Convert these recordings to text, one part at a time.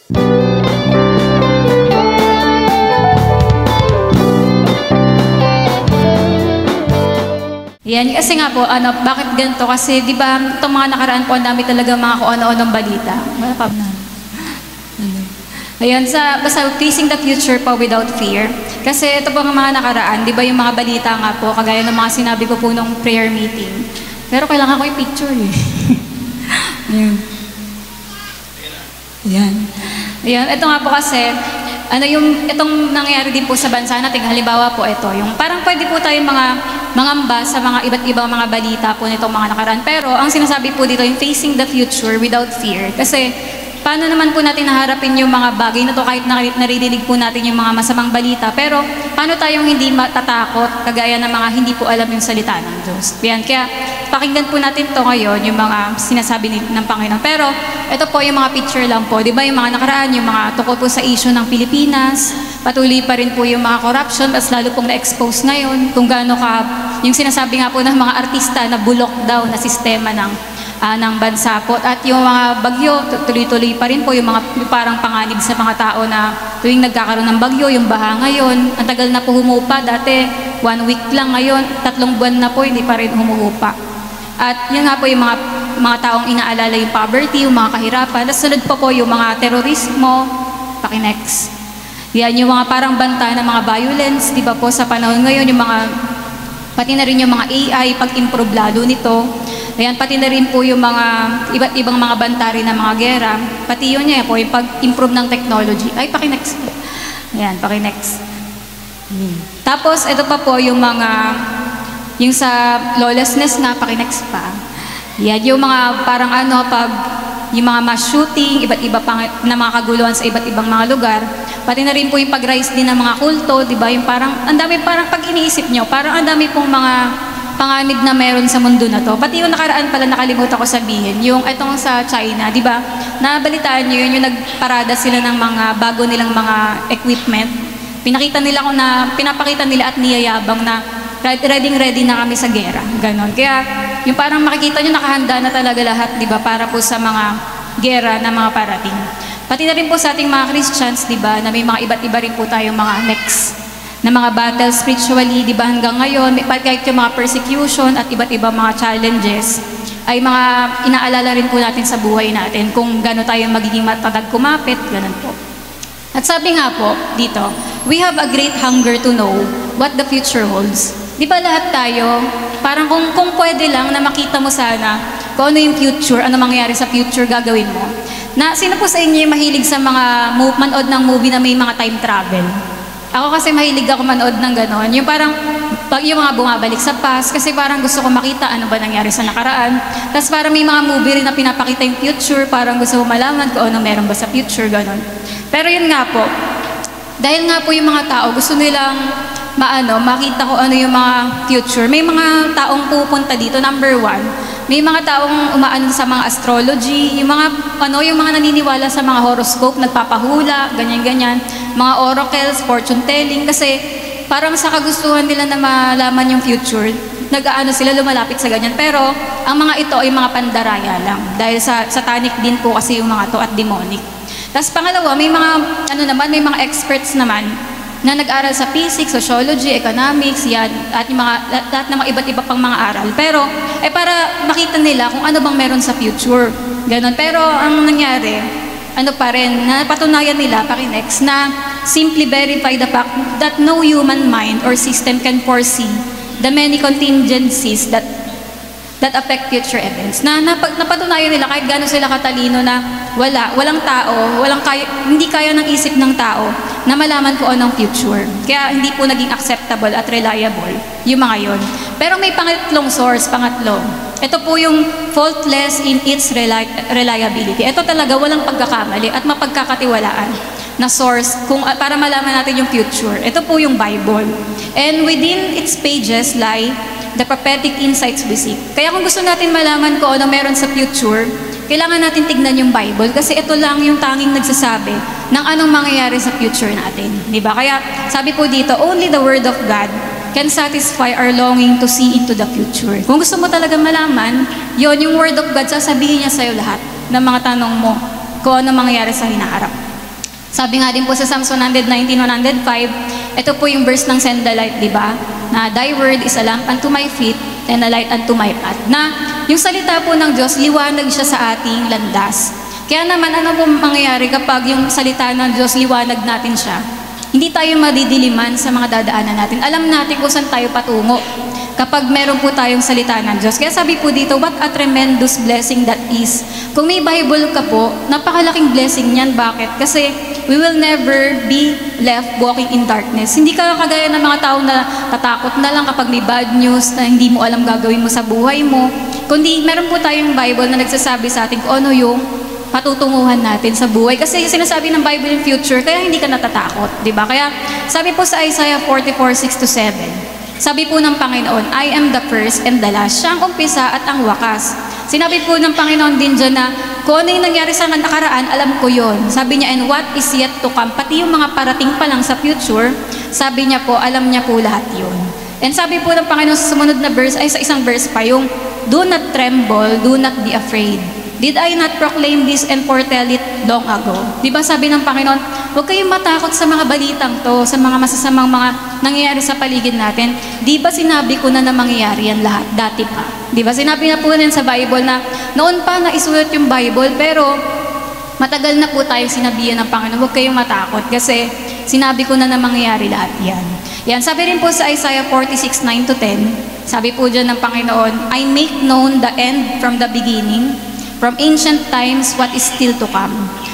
Yan, kasi nga po, bakit ganito? Kasi di ba itong mga nakaraan po, ang dami talaga mga kung ano-anong balita. Wala pa na. Ayan, basta facing the future po without fear. Kasi ito po ang mga nakaraan, di ba yung mga balita nga po, kagaya ng mga sinabi ko po nung prayer meeting. Pero kailangan ko yung picture eh. Ayan. Ayan. Ayan, ito nga po kasi, itong nangyayari din po sa bansa natin, halimbawa po ito, yung parang pwede po tayong mangamba sa mga iba't ibang mga balita po nitong mga nakaraan. Pero ang sinasabi po dito, yung facing the future without fear. Kasi paano naman po natin naharapin yung mga bagay na to kahit naririnig po natin yung mga masamang balita. Pero paano tayong hindi matatakot kagaya ng mga hindi po alam yung salita ng Diyos. Yan, kaya pakinggan po natin to ngayon, yung mga sinasabi ng Panginoon. Pero ito po yung mga picture lang po. Di ba yung mga nakaraan, yung mga tungkol po sa issue ng Pilipinas, patuloy pa rin po yung mga corruption, mas lalo pong na-expose ngayon kung gaano yung sinasabi nga po ng mga artista na bulok daw na sistema ng bansa po. At yung mga bagyo, tuloy-tuloy pa rin po yung parang panganib sa mga tao na tuwing nagkakaroon ng bagyo, yung baha ngayon, ang tagal na po humupa, dati 1 week lang, ngayon 3 buwan na po, hindi pa rin humuhupa. At yun nga po yung mga taong inaalala yung poverty, yung mga kahirapan. Tapos sunod po yung mga terorismo, pakinext. Yan, yung mga parang banta ng mga violence, di ba po sa panahon ngayon, yung pati na rin yung mga AI, pag-improve lalo nito. Ayan, pati na rin po yung mga iba't ibang mga banta rin ng mga gera. Pati yun niya po, yung pag-improve ng technology. Ay, pakinext. Ayan, pakinext. Tapos, ito pa po yung yung sa lawlessness nga, pakinext pa. Yan, yung mga parang yung mga mass shooting, iba't iba na mga kaguluhan sa iba't ibang mga lugar. Pati na rin po yung pag-rise din ng mga kulto, di ba? Yung parang, ang dami parang pag iniisip nyo, parang ang dami pong mga panganib na meron sa mundo na to. Pati yung nakaraan pala nakalimutan ko sabihin, yung itong sa China, di ba? Nabalitaan nyo yun, yung nagparada sila ng mga bago nilang mga equipment. Pinapakita nila at niyayabang na ready na kami sa gera. Ganon. Kaya yung parang makikita nyo nakahanda na talaga lahat, di ba? Para po sa mga gera na mga parating. Pati na rin po sa ating mga Christians, di ba? Na may mga iba't iba rin po tayong mga next na mga battles spiritually, di ba? Hanggang ngayon, kahit yung mga persecution at iba't ibang mga challenges, ay mga inaalala rin po natin sa buhay natin kung gano'n tayo magiging matatag kumapit, ganun po. At sabi nga po dito, we have a great hunger to know what the future holds. Di ba lahat tayo, parang kung pwede lang na makita mo sana kung ano yung future, ano mangyayari sa future, gagawin mo. Sino po sa inyo yung mahilig sa mga manood ng movie na may mga time travel? Ako kasi mahilig ako manood ng gano'n. Yung parang, yung mga bumabalik sa past, kasi parang gusto ko makita ano ba nangyari sa nakaraan. Tapos parang may mga movie rin na pinapakita yung future, parang gusto ko malaman kung ano meron ba sa future, gano'n. Pero yun nga po, dahil nga po yung mga tao, gusto nilang makita ko ano yung mga future. May mga taong pupunta dito, number 1, may mga taong umaano sa mga astrology, yung mga naniniwala sa mga horoscope, nagpapahula, ganyan-ganyan, mga oracles, fortune telling, kasi parang sa kagustuhan nila na malaman yung future, sila lumalapit sa ganyan. Pero ang mga ito ay mga pandaraya lang, dahil sa satanic din po kasi yung mga to at demonic. Tapos pangalawa, may mga experts naman na nag-aral sa physics, sociology, economics, yan, at yung lahat ng mga iba't iba pang mga aral. Pero, para makita nila kung ano bang meron sa future. Ganon. Pero, ang nangyari, napatunayan nila, pakinext, na simply verify the fact that no human mind or system can foresee the many contingencies that affect future events. Napatunayan nila kahit gaano sila katalino na walang tao, hindi kaya ng isip ng tao na malaman kung anong future. Kaya hindi po naging acceptable at reliable yung mga yon. Pero may pangatlong source, ito po yung faultless in its reliability. Ito talaga walang pagkakamali at mapagkakatiwalaan na source para malaman natin yung future. Ito po yung Bible. And within its pages lie the prophetic insights we seek. Kaya kung gusto natin malaman kung ano meron sa future, kailangan natin tignan yung Bible kasi ito lang yung tanging nagsasabi ng anong mangyayari sa future natin. Diba? Kaya sabi po dito, only the Word of God can satisfy our longing to see into the future. Kung gusto mo talaga malaman, yung Word of God, sasabihin niya sa'yo lahat ng mga tanong mo kung ano mangyayari sa hinaharap. Sabi nga din po sa Psalms 119, 105, ito po yung verse ng Send the Light, di ba? Na thy word is a lamp unto my feet and a light unto my path. Na yung salita po ng Diyos, liwanag siya sa ating landas. Kaya naman, ano po mangyayari kapag yung salita ng Diyos, liwanag natin siya? Hindi tayo madidiliman sa mga dadaanan natin. Alam natin kung saan tayo patungo kapag meron po tayong salita ng Diyos. Kaya sabi po dito, what a tremendous blessing that is. Kung may Bible ka po, napakalaking blessing niyan. Bakit? Kasi we will never be left walking in darkness. Hindi ka kagaya ng mga tao na tatakot na lang kapag may bad news na hindi mo alam gagawin mo sa buhay mo. Kundi meron po tayong Bible na nagsasabi sa atin kung ano yung patutunguhan natin sa buhay. Kasi sinasabi ng Bible yung future, kaya hindi ka natatakot, di ba? Kaya sabi po sa Isaiah 44:6-7, sabi po ng Panginoon, I am the first and the last. Siya ang umpisa at ang wakas. Sinabi po ng Panginoon din dyan na kung ano yung nangyari sa nakaraan, alam ko yon. Sabi niya, and what is yet to come, pati yung mga parating pa lang sa future, sabi niya po, alam niya po lahat yun. And sabi po ng Panginoon sa sumunod na verse, ay sa isang verse pa, yung do not tremble, do not be afraid. Did I not proclaim this and foretell it long ago? Di ba sabi ng Panginoon, huwag kayong matakot sa mga balitang to, sa mga masasamang mga nangyayari sa paligid natin. Di ba sinabi ko na mangyayari yan lahat, dati pa? Di ba sinabi na po din sa Bible na noon pa na isulat yung Bible, pero matagal na po tayong sinabihan ng Panginoon, huwag kayong matakot kasi sinabi ko na mangyayari lahat yan. Yan, sabi rin po sa Isaiah 46:9-10, sabi po dyan ng Panginoon, I make known the end from the beginning, from ancient times, what is still to come.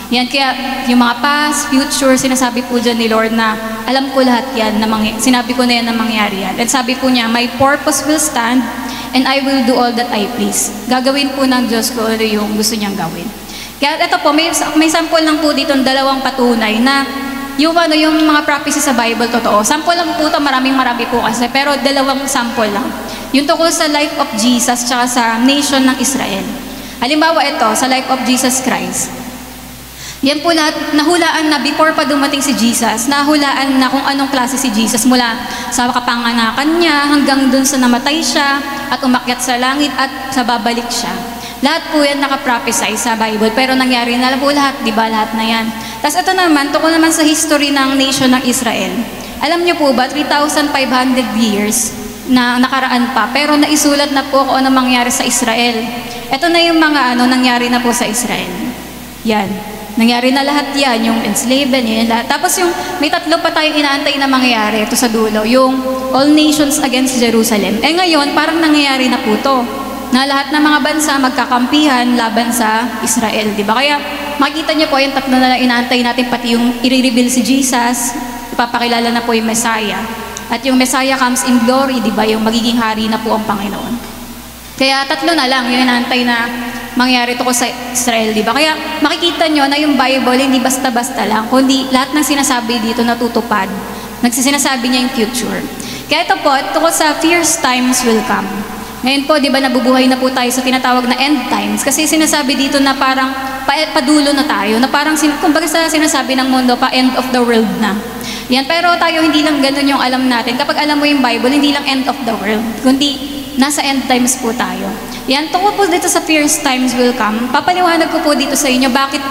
Yan, kaya yung mga past, future, sinasabi po dyan ni Lord na alam ko lahat yan, sinabi ko na yan na mangyari yan. At sabi po niya, my purpose will stand and I will do all that I please. Gagawin po ng Diyos ko ano yung gusto niyang gawin. Kaya ito po, may sample lang po dito ng dalawang patunay na yung mga prophecy sa Bible, totoo. Sample lang po ito, marami po kasi, pero dalawang sample lang. Yung tungkol sa life of Jesus tsaka sa nation ng Israel. Halimbawa ito, sa life of Jesus Christ. Yan po lahat, nahulaan na before pa dumating si Jesus, nahulaan na kung anong klase si Jesus mula sa kapanganakan niya hanggang dun sa namatay siya at umakyat sa langit at sa babalik siya. Lahat po yan nakaprophesy sa Bible, pero nangyari na po lahat, di ba? Lahat na yan. Tapos ito naman, tungkol naman sa history ng nation ng Israel. Alam niyo po ba, 3,500 years na nakaraan pa, pero naisulat na po kung ano mangyari sa Israel. Ito na yung mga nangyari na po sa Israel. Yan. Nangyari na lahat yan, yung enslavement, yan lahat. Tapos yung may tatlo pa tayong inaantay na mangyayari, ito sa dulo, yung all nations against Jerusalem. Eh ngayon, parang nangyayari na po to, na lahat ng mga bansa magkakampihan laban sa Israel, di ba? Kaya makikita niyo po yung tatlo na inaantay natin, pati yung i-reveal si Jesus, ipapakilala na po yung Messiah. At yung Messiah comes in glory, di ba? Yung magiging hari na po ang Panginoon. Kaya tatlo na lang yung inaantay na mangyari ito ko sa Israel, di ba? Kaya makikita nyo na yung Bible hindi basta-basta lang, kundi lahat ng sinasabi dito natutupad. Nagsisinasabi niya yung future. Kaya ito po, ito ko sa fierce times will come. Ngayon po, di ba, nabubuhay na po tayo sa tinatawag na end times. Kasi sinasabi dito na parang padulo na tayo, na parang, kumbaga sa sinasabi ng mundo, pa-end of the world na. Yan, pero tayo hindi lang ganun yung alam natin. Kapag alam mo yung Bible, hindi lang end of the world, kundi nasa end times po tayo. Yan, tungkol po dito sa fierce times will come, papaliwanag ko po dito sa inyo bakit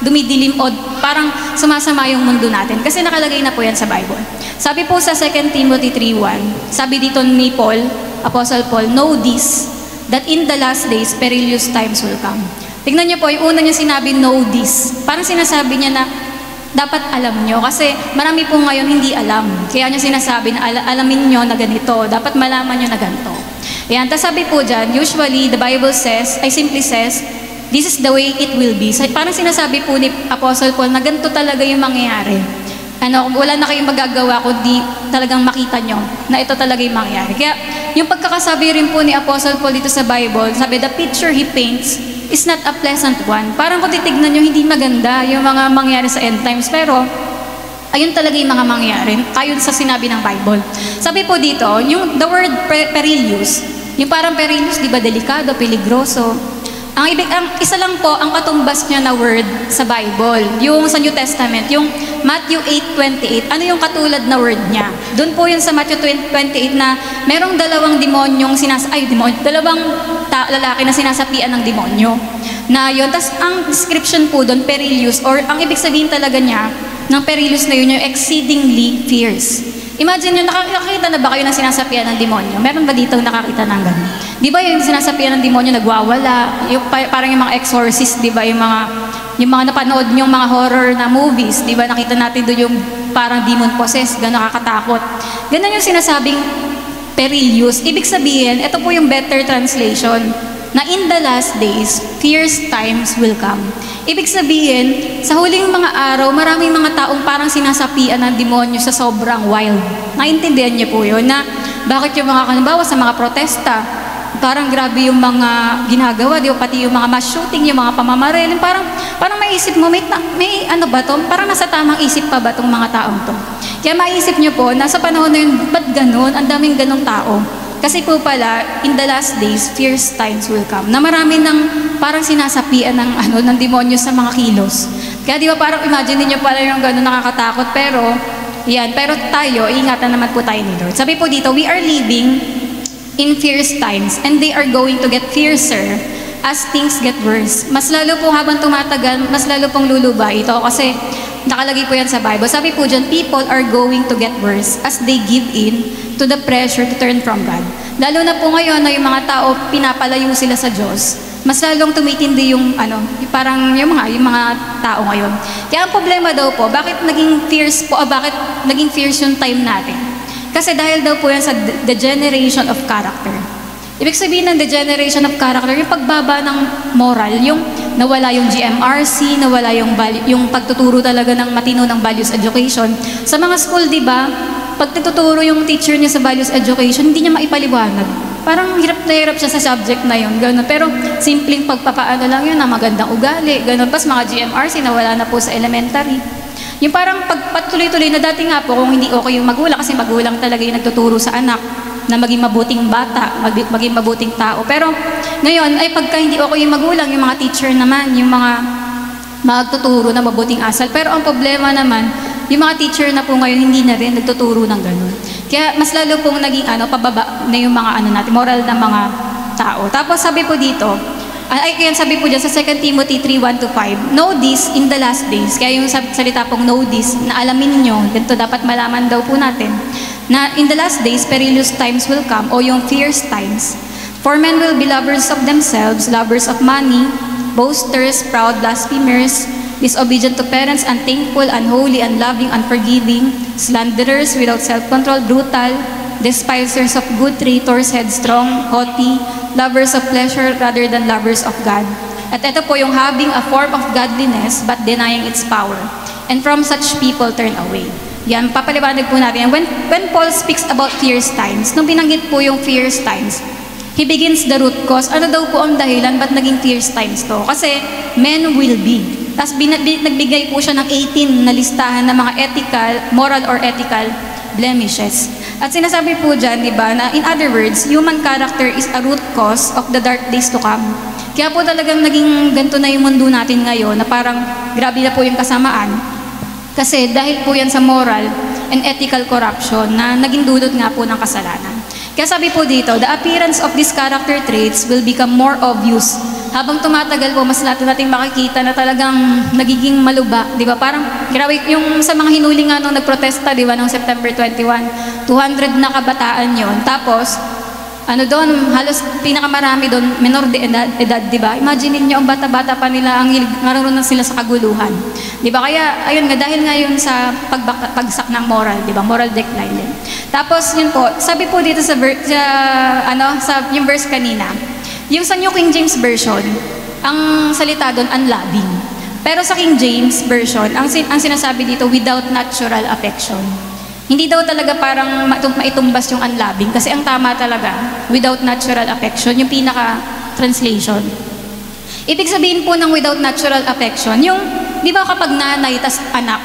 dumidilim o parang sumasama yung mundo natin. Kasi nakalagay na po yan sa Bible. Sabi po sa 2 Timothy 3:1, sabi dito ni Paul, Apostle Paul, know this, that in the last days, perilous times will come. Tignan niyo po, yung una niya sinabi, know this. Parang sinasabi niya na dapat alam nyo. Kasi marami po ngayon hindi alam. Kaya niya sinasabi na alamin nyo na ganito. Dapat malaman nyo na ganito. Ayan, tapos sabi po dyan, usually the Bible says, simply says, this is the way it will be. Parang sinasabi po ni Apostle Paul na ganito talaga yung mangyayari. Wala na kayong magagawa kundi talagang makita nyo na ito talaga yung mangyayari. Kaya yung pagkakasabi rin po ni Apostle Paul dito sa Bible, sabi, the picture he paints is not a pleasant one. Parang kung titignan nyo, hindi maganda yung mga mangyayari sa end times. Pero ayun talaga yung mga mangyayari, ayon sa sinabi ng Bible. Sabi po dito, yung the word perilous, yung parang perilous, di ba, delikado, peligroso. Ang isa lang po ang katumbas niya na word sa Bible, yung sa New Testament, yung Matthew 8:28. Ano yung katulad na word niya? Doon po yun sa Matthew 28 na merong dalawang dalawang lalaki na sinasapian ng demonyo. na yun. Tapos ang description po doon, perilous, or ang ibig sabihin talaga niya, ng perilous na yun, yung exceedingly fierce. Imagine nyo, nakakita na ba kayo ng sinasapian ng demonyo? Meron ba dito nakakita ng gano'n? Di ba yung sinasapian ng demonyo nagwawala? Yung, parang yung mga exorcist, di ba? Yung mga napanood yung mga horror na movies, di ba? Nakita natin doon yung parang demon possessed, gano'n nakakatakot. Ganun yung sinasabing perilous. Ibig sabihin, ito po yung better translation, na in the last days, fierce times will come. Ibig sabihin, sa huling mga araw, maraming mga taong parang sinasapian ng demonyo sa sobrang wild. Naintindihan niyo po yun, na bakit yung mga kanimbawa sa mga protesta, parang grabe yung mga ginagawa, di ba? Pati yung mga mass shooting, yung mga pamamaril, parang maisip mo, may ano ba to? Parang nasa tamang isip pa ba tong mga taong to? Kaya maisip niyo po, nasa panahon na yun, ba't ganun? Ang daming ganong tao. Kasi po pala, in the last days, fierce times will come. Na marami ng parang sinasapian ng demonyo sa mga kilos. Kaya di ba parang imagine niyo pala yung gano'n nakakatakot. Pero tayo, ingatan naman po tayo ni Lord. Sabi po dito, we are living in fierce times and they are going to get fiercer as things get worse. Mas lalo po habang tumatagal, mas lalo pong luluba ito kasi nakalagay po yan sa Bible. Sabi po dyan, people are going to get worse as they give in to the pressure to turn from God. Lalo na po ngayon na yung mga tao pinapalayo sila sa Diyos, mas lalong tumitindi yung yung mga tao ngayon. Kaya ang problema daw po, bakit naging fierce yung time natin? Kasi dahil daw po yan sa degeneration of character. Ibig sabihin ng degeneration of character, yung pagbaba ng moral, yung nawala yung GMRC, nawala yung pagtuturo talaga ng matino ng values education. Sa mga school, di ba, pag tuturo yung teacher niya sa values education, hindi niya maipaliwanag. Parang hirap na hirap siya sa subject na yun, gano'n. Pero simpleng pagpapaano lang yun, na magandang ugali, gano'n. Pas mga GMRC, nawala na po sa elementary. Yung parang pagpatuloy-tuloy na dati nga po, kung hindi okay yung magulang, kasi magulang talaga yung nagtuturo sa anak na maging mabuting bata, maging mabuting tao. Pero ngayon, ay pagka hindi okay yung magulang, yung mga teacher naman, yung mga magtuturo na mabuting asal. Pero ang problema naman, yung mga teacher na po ngayon, hindi na rin nagtuturo ng ganun. Kaya mas lalo pong naging pababa na yung mga moral na mga tao. Tapos sabi po dito, sabi po dyan sa 2 Timothy 3:1-5, know this in the last days. Kaya yung salita pong know this, na alamin nyo, ganito dapat malaman daw po natin, na in the last days, perilous times will come, o yung fierce times. For men will be lovers of themselves, lovers of money, boasters, proud, blasphemers, disobedient to parents, unthankful, unholy, unloving, unforgiving, slanderers, without self-control, brutal, despisers of good, traitors, headstrong, haughty, lovers of pleasure rather than lovers of God. At ito po yung having a form of godliness but denying its power. And from such people turn away. Yan, papaliwanag po natin. When Paul speaks about fierce times, nung binanggit po yung fierce times, he begins the root cause. Ano daw po ang dahilan ba't naging fierce times to? Kasi men will be. Tapos nagbigay po siya ng 18 na listahan ng mga moral or ethical blemishes. At sinasabi po dyan, di ba, na in other words, human character is a root cause of the dark days to come. Kaya po talagang naging ganito na yung mundo natin ngayon, na parang grabe na po yung kasamaan. Kasi dahil po yan sa moral and ethical corruption na naging dulot nga po ng kasalanan. Kaya sabi po dito, the appearance of these character traits will become more obvious. Habang tumatagal po, mas natin makikita na talagang nagiging maluba. Di ba? Parang, grabe, yung sa mga hinuling nga nung nagprotesta, di ba, noong September 21, 200 na kabataan yon. Tapos, doon, halos pinakamarami doon, menor de edad, di ba? Imagine niyo ang bata-bata pa nila, ang marunong sila sa kaguluhan. Di ba? Kaya, ayun nga, dahil ngayon sa pagsak ng moral, di ba? Moral decline din. Tapos, yun po, sabi po dito sa yung verse kanina, yung sa New King James Version, ang salita doon, unloving. Pero sa King James Version, ang sinasabi dito, without natural affection. Hindi daw talaga parang maitumbas yung unloving, kasi ang tama talaga, without natural affection, yung pinaka-translation. Ibig sabihin po ng without natural affection, yung, di ba kapag nanay tas anak,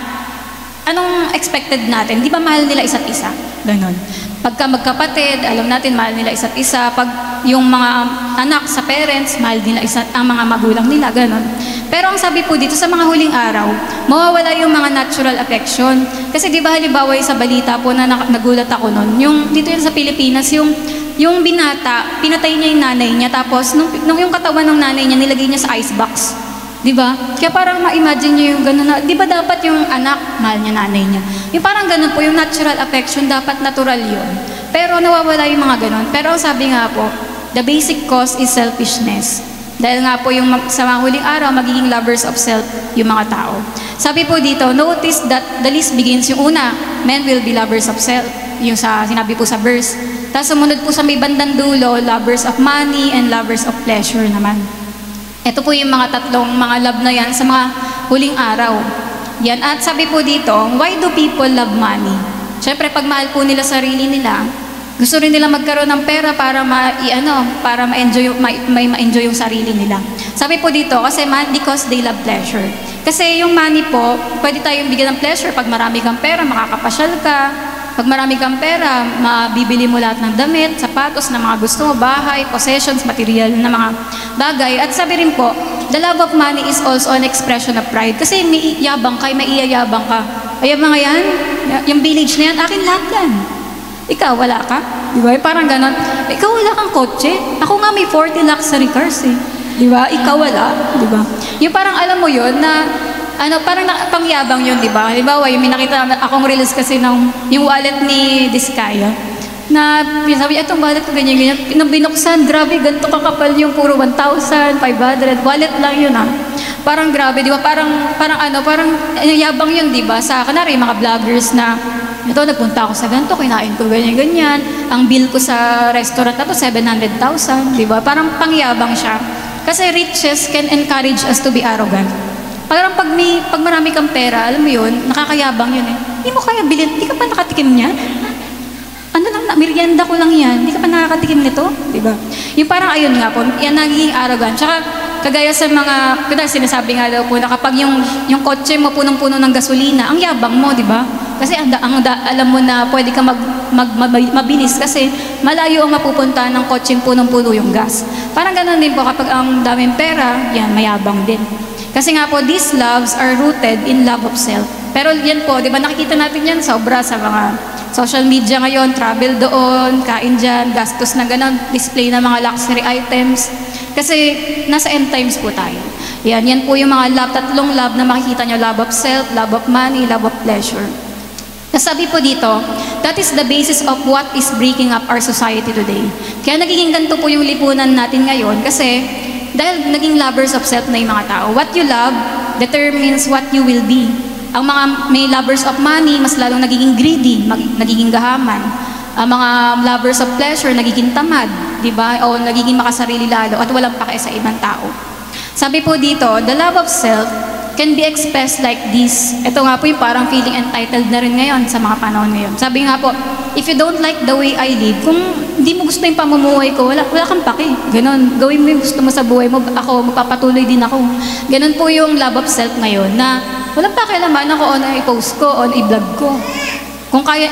anong expected natin? Di ba mahal nila isa't isa? Ganon. Pagka magkapatid, alam natin, mahal nila isa't isa. Pag yung mga anak sa parents, mahal nila ang mga magulang nila, ganon. Pero ang sabi po dito, sa mga huling araw, mawawala yung mga natural affection. Kasi di ba halimbawa sa balita po na nagulat ako nun, yung dito yun sa Pilipinas, yung binata, pinatay niya yung nanay niya, tapos nung yung katawan ng nanay niya, nilagay niya sa icebox. Di ba? Kaya parang ma-imagine niyo yung gano'n na, di ba dapat yung anak, mahal niya nanay niya. Yung parang gano'n po, yung natural affection, dapat natural yun. Pero nawawala yung mga gano'n. Pero ang sabi nga po, the basic cause is selfishness. Dahil nga po yung sa mga huling araw, magiging lovers of self yung mga tao. Sabi po dito, notice that the list begins, yung una, men will be lovers of self. Yung sa sinabi po sa verse. Tapos sumunod po sa may bandang dulo, lovers of money and lovers of pleasure naman. Ito po yung mga tatlong mga love na yan sa mga huling araw. Yan. At sabi po dito, why do people love money? Siyempre, pag mahal po nila sarili nila, gusto rin nila magkaroon ng pera para ma-enjoy yung sarili nila. Sabi po dito, because they love pleasure. Kasi yung money po, pwede tayong bigyan ng pleasure pag marami kang pera, makakapasyal ka. Pag marami kang pera, mabibili mo lahat ng damit, sapatos na mga gusto mo, bahay, possessions, material na mga bagay. At sabi rin po, the love of money is also an expression of pride. Kasi may iyabang ka, may iyayabang ka. Ay, mga yan, yung village na yan, akin lahat yan. Ikaw, wala ka? Di ba? Parang ganon. Ikaw, wala kang kotse. Ako nga may 40 luxury cars eh. Di ba? Ikaw, wala. Di ba? Yung parang alam mo yun na parang pangyabang yun, di ba? Halimbawa, yung may nakita akong reels kasi yung wallet ni Diskaya, na sabi niya, itong wallet ko ganyan. Nung binuksan, grabe, ganito kakapal yung puro 1,500, wallet lang yun Parang grabe, di ba? Parang yabang yun, di ba? Sa kanari, mga vloggers na, ito, nagpunta ako sa ganito, kinain ko ganyan. Ang bill ko sa restaurant na to, 700,000, di ba? Parang pangyabang siya. Kasi riches can encourage us to be arrogant. Parang pag marami kang pera, alam mo yun, nakakayabang yun eh. Hindi mo kaya bilhin, hindi ka pa nakatikim niya? Merienda ko lang yan, hindi ka pa nakakatikim nito? Diba? Yung parang ayun nga po, yan nagiging arrogant. Tsaka kagaya sa mga, sinasabi nga daw po na kapag yung kotse mo punong-puno ng gasolina, ang yabang mo, di ba? Kasi alam mo na pwede ka mabilis kasi malayo ang mapupunta ng kotseng punong-puno yung gas. Parang ganun din po kapag ang daming pera, yan, mayabang din. Kasi nga po, these loves are rooted in love of self. Pero yan po, di ba nakikita natin yan sobra sa mga social media ngayon, travel doon, kain dyan, gastos na gano'n, display na mga luxury items. Kasi nasa end times po tayo. Yan po yung mga tatlong love na makikita nyo, love of self, love of money, love of pleasure. Nasabi po dito, that is the basis of what is breaking up our society today. Kaya nagiging ganito po yung lipunan natin ngayon kasi dahil naging lovers of self na yung mga tao. What you love determines what you will be. Ang mga may lovers of money, mas lalong nagiging greedy, nagiging gahaman. Ang mga lovers of pleasure, nagiging tamad, di ba? O nagiging makasarili lalo at walang pake sa ibang tao. Sabi po dito, the love of self can be expressed like this. Ito nga po yung parang feeling entitled na rin ngayon sa mga panahon ngayon. Sabi nga po, if you don't like the way I live, kung hindi mo gusto yung pamumuhay ko, wala kang pake. Ganon, gawin mo yung gusto mo sa buhay mo, ako, magpapatuloy din ako. Ganon po yung love of self ngayon, na walang pakialaman ako on i-post ko, on i-vlog ko. Kung kaya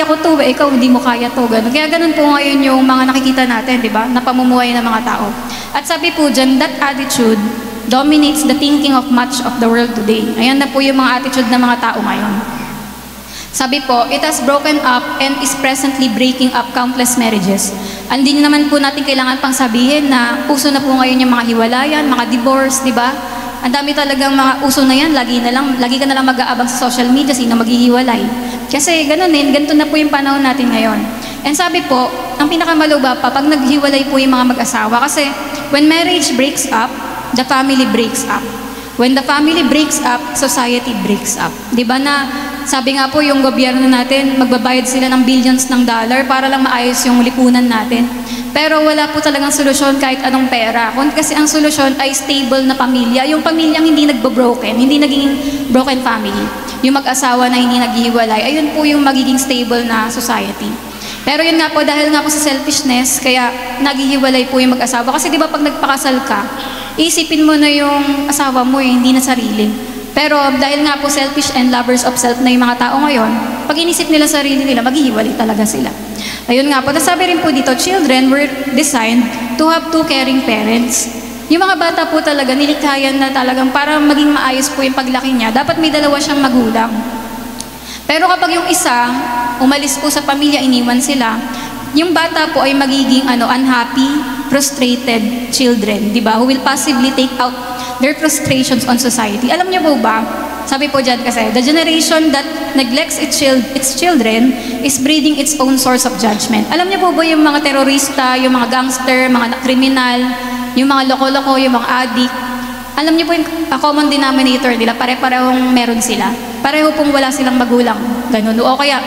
ko to, ikaw hindi mo kaya to. Ganon. Kaya ganon po ngayon yung mga nakikita natin, di ba? Na pamumuhay ng mga tao. At sabi po dyan, that attitude dominates the thinking of much of the world today. Ayan na po yung mga attitude ng mga tao ngayon. Sabi po, it has broken up and is presently breaking up countless marriages. Hindi naman po natin kailangan pang sabihin na uso na po ngayon yung mga hiwalayan, mga divorce, di ba? Ang dami talagang mga uso na yan, lagi ka na lang mag-aabang sa social media, sino maghihiwalay. Kasi ganito na po yung panahon natin ngayon. And sabi po, ang pinakamaluba pa, pag naghiwalay po yung mga mag-asawa, kasi when marriage breaks up, the family breaks up. When the family breaks up, society breaks up. Di ba na, sabi nga po yung gobyerno natin, magbabayad sila ng billions ng dollar para lang maayos yung lipunan natin. Pero wala po talagang solusyon kahit anong pera. Kasi ang solusyon ay stable na pamilya. Yung pamilyang hindi nagbo-broken, hindi naging broken family. Yung mag-asawa na hindi naghihiwalay, ayun po yung magiging stable na society. Pero yun nga po, dahil nga po sa selfishness, kaya naghihiwalay po yung mag-asawa. Kasi di ba pag nagpakasal ka, isipin mo na yung asawa mo hindi na sarili. Pero dahil nga po selfish and lovers of self na yung mga tao ngayon, pag inisip nila sarili nila, maghihiwalay talaga sila. Ayun nga po, nasabi rin po dito, children were designed to have two caring parents. Yung mga bata po talaga, nilikhayan na talagang para maging maayos po yung paglaki niya, dapat may dalawa siyang magulang. Pero kapag yung isa, umalis po sa pamilya, iniwan sila, yung bata po ay magiging unhappy, frustrated children, di ba? Who will possibly take out their frustrations on society. Alam niyo po ba, sabi po dyan kasi, the generation that neglects its children is breeding its own source of judgment. Alam niyo po ba yung mga terorista, yung mga gangster, mga kriminal, yung mga loko-loko, yung mga addict, alam niyo po yung common denominator nila, pare-parehong meron sila. Pareho pong wala silang magulang, ganun. O kaya,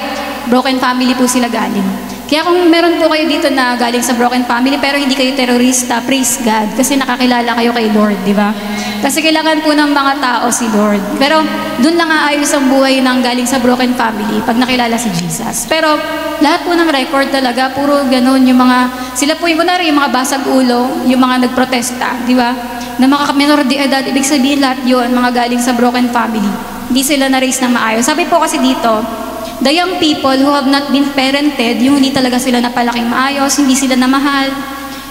broken family po sila galing. Kaya kung meron po kayo dito na galing sa broken family pero hindi kayo terorista, praise God. Kasi nakakilala kayo kay Lord, di ba? Kasi kailangan po ng mga tao si Lord. Pero doon lang aayos ang buhay ng galing sa broken family pag nakilala si Jesus. Pero lahat po ng record talaga, puro ganun yung mga, sila po yung kunwari, yung mga basag ulo, yung mga nagprotesta, di ba? Na mga menor de edad, ibig sabihin lahat yun, mga galing sa broken family. Hindi sila na-raise ng maayos. Sabi po kasi dito, the young people who have not been parented, yung hindi talaga sila napalaking maayos, hindi sila namahal,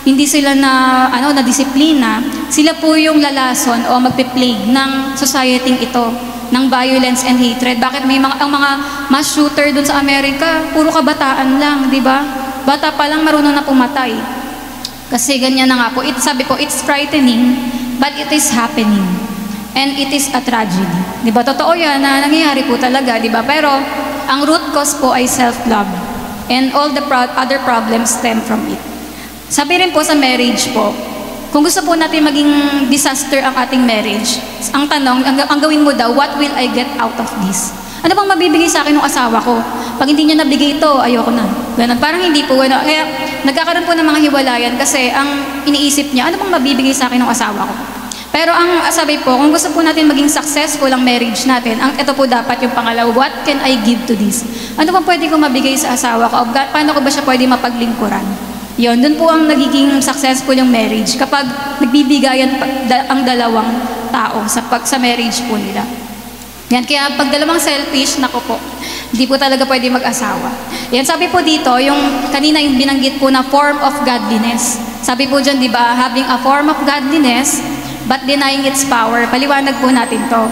hindi sila na disiplina, sila po yung lalason o magpe-plague ng society ito, ng violence and hatred. Bakit ang mga mass shooter dun sa Amerika, puro kabataan lang, di ba? Bata pa lang marunong na pumatay. Kasi ganyan na nga po. Sabi po, it's frightening, but it is happening. And it is a tragedy. Di ba? Totoo yan na nangyayari po talaga, di ba? Pero ang root cause po ay self-love. And all the other problems stem from it. Sabi rin po sa marriage po, kung gusto po natin maging disaster ang ating marriage, ang tanong, ang gawin mo daw, what will I get out of this? Ano bang mabibigay sa akin ng asawa ko? Pag hindi niya nabigay ito, ayoko na. Ganun. Parang hindi po. Kaya nagkakaroon po ng mga hiwalayan kasi ang iniisip niya, ano bang mabibigay sa akin ng asawa ko? Pero ang sabi po, kung gusto po natin maging successful ang marriage natin, ito po dapat yung pangalawa, what can I give to this? Ano bang pwede ko mabigay sa asawa ko? Paano ko ba siya pwede mapaglingkuran? Yun, dun po ang nagiging successful yung marriage kapag nagbibigayan ang dalawang tao sa marriage po nila. Yan, kaya pag dalawang selfish, nako po, hindi po talaga pwede mag-asawa. Yan, sabi po dito, yung kanina yung binanggit po na form of godliness. Sabi po dyan, di ba, having a form of godliness, but denying its power. Paliwanag po natin to.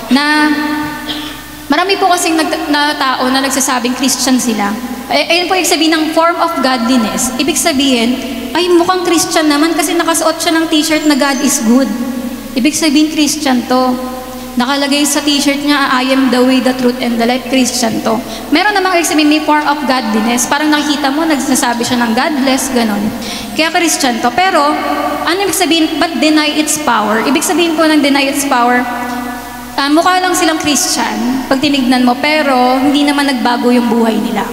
Na marami po kasing na tao na nagsasabing Christian sila. Ayun po yung sabihin ng form of godliness. Ibig sabihin, ay mukhang Christian naman kasi nakasuot siya ng t-shirt na God is good. Ibig sabihin Christian to. Nakalagay sa t-shirt niya, I am the way, the truth, and the life, Christian to. Meron namang ibig sabihin, may form of godliness. Parang nakikita mo, nagsasabi siya ng God bless, ganon. Kaya Christian to. Pero, ano ibig sabihin, but deny its power? Ibig sabihin po ng deny its power, mukha lang silang Christian, pag tinignan mo, pero hindi naman nagbago yung buhay nila.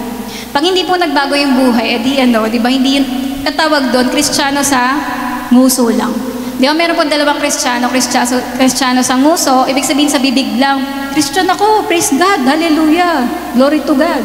Pag hindi po nagbago yung buhay, di ba, hindi yun, ang tawag doon, Kristiyano sa nguso lang. Di ba, meron po dalawang Kristiyano sa nguso, ibig sabihin sa bibig lang, Christian ako, praise God, hallelujah, glory to God.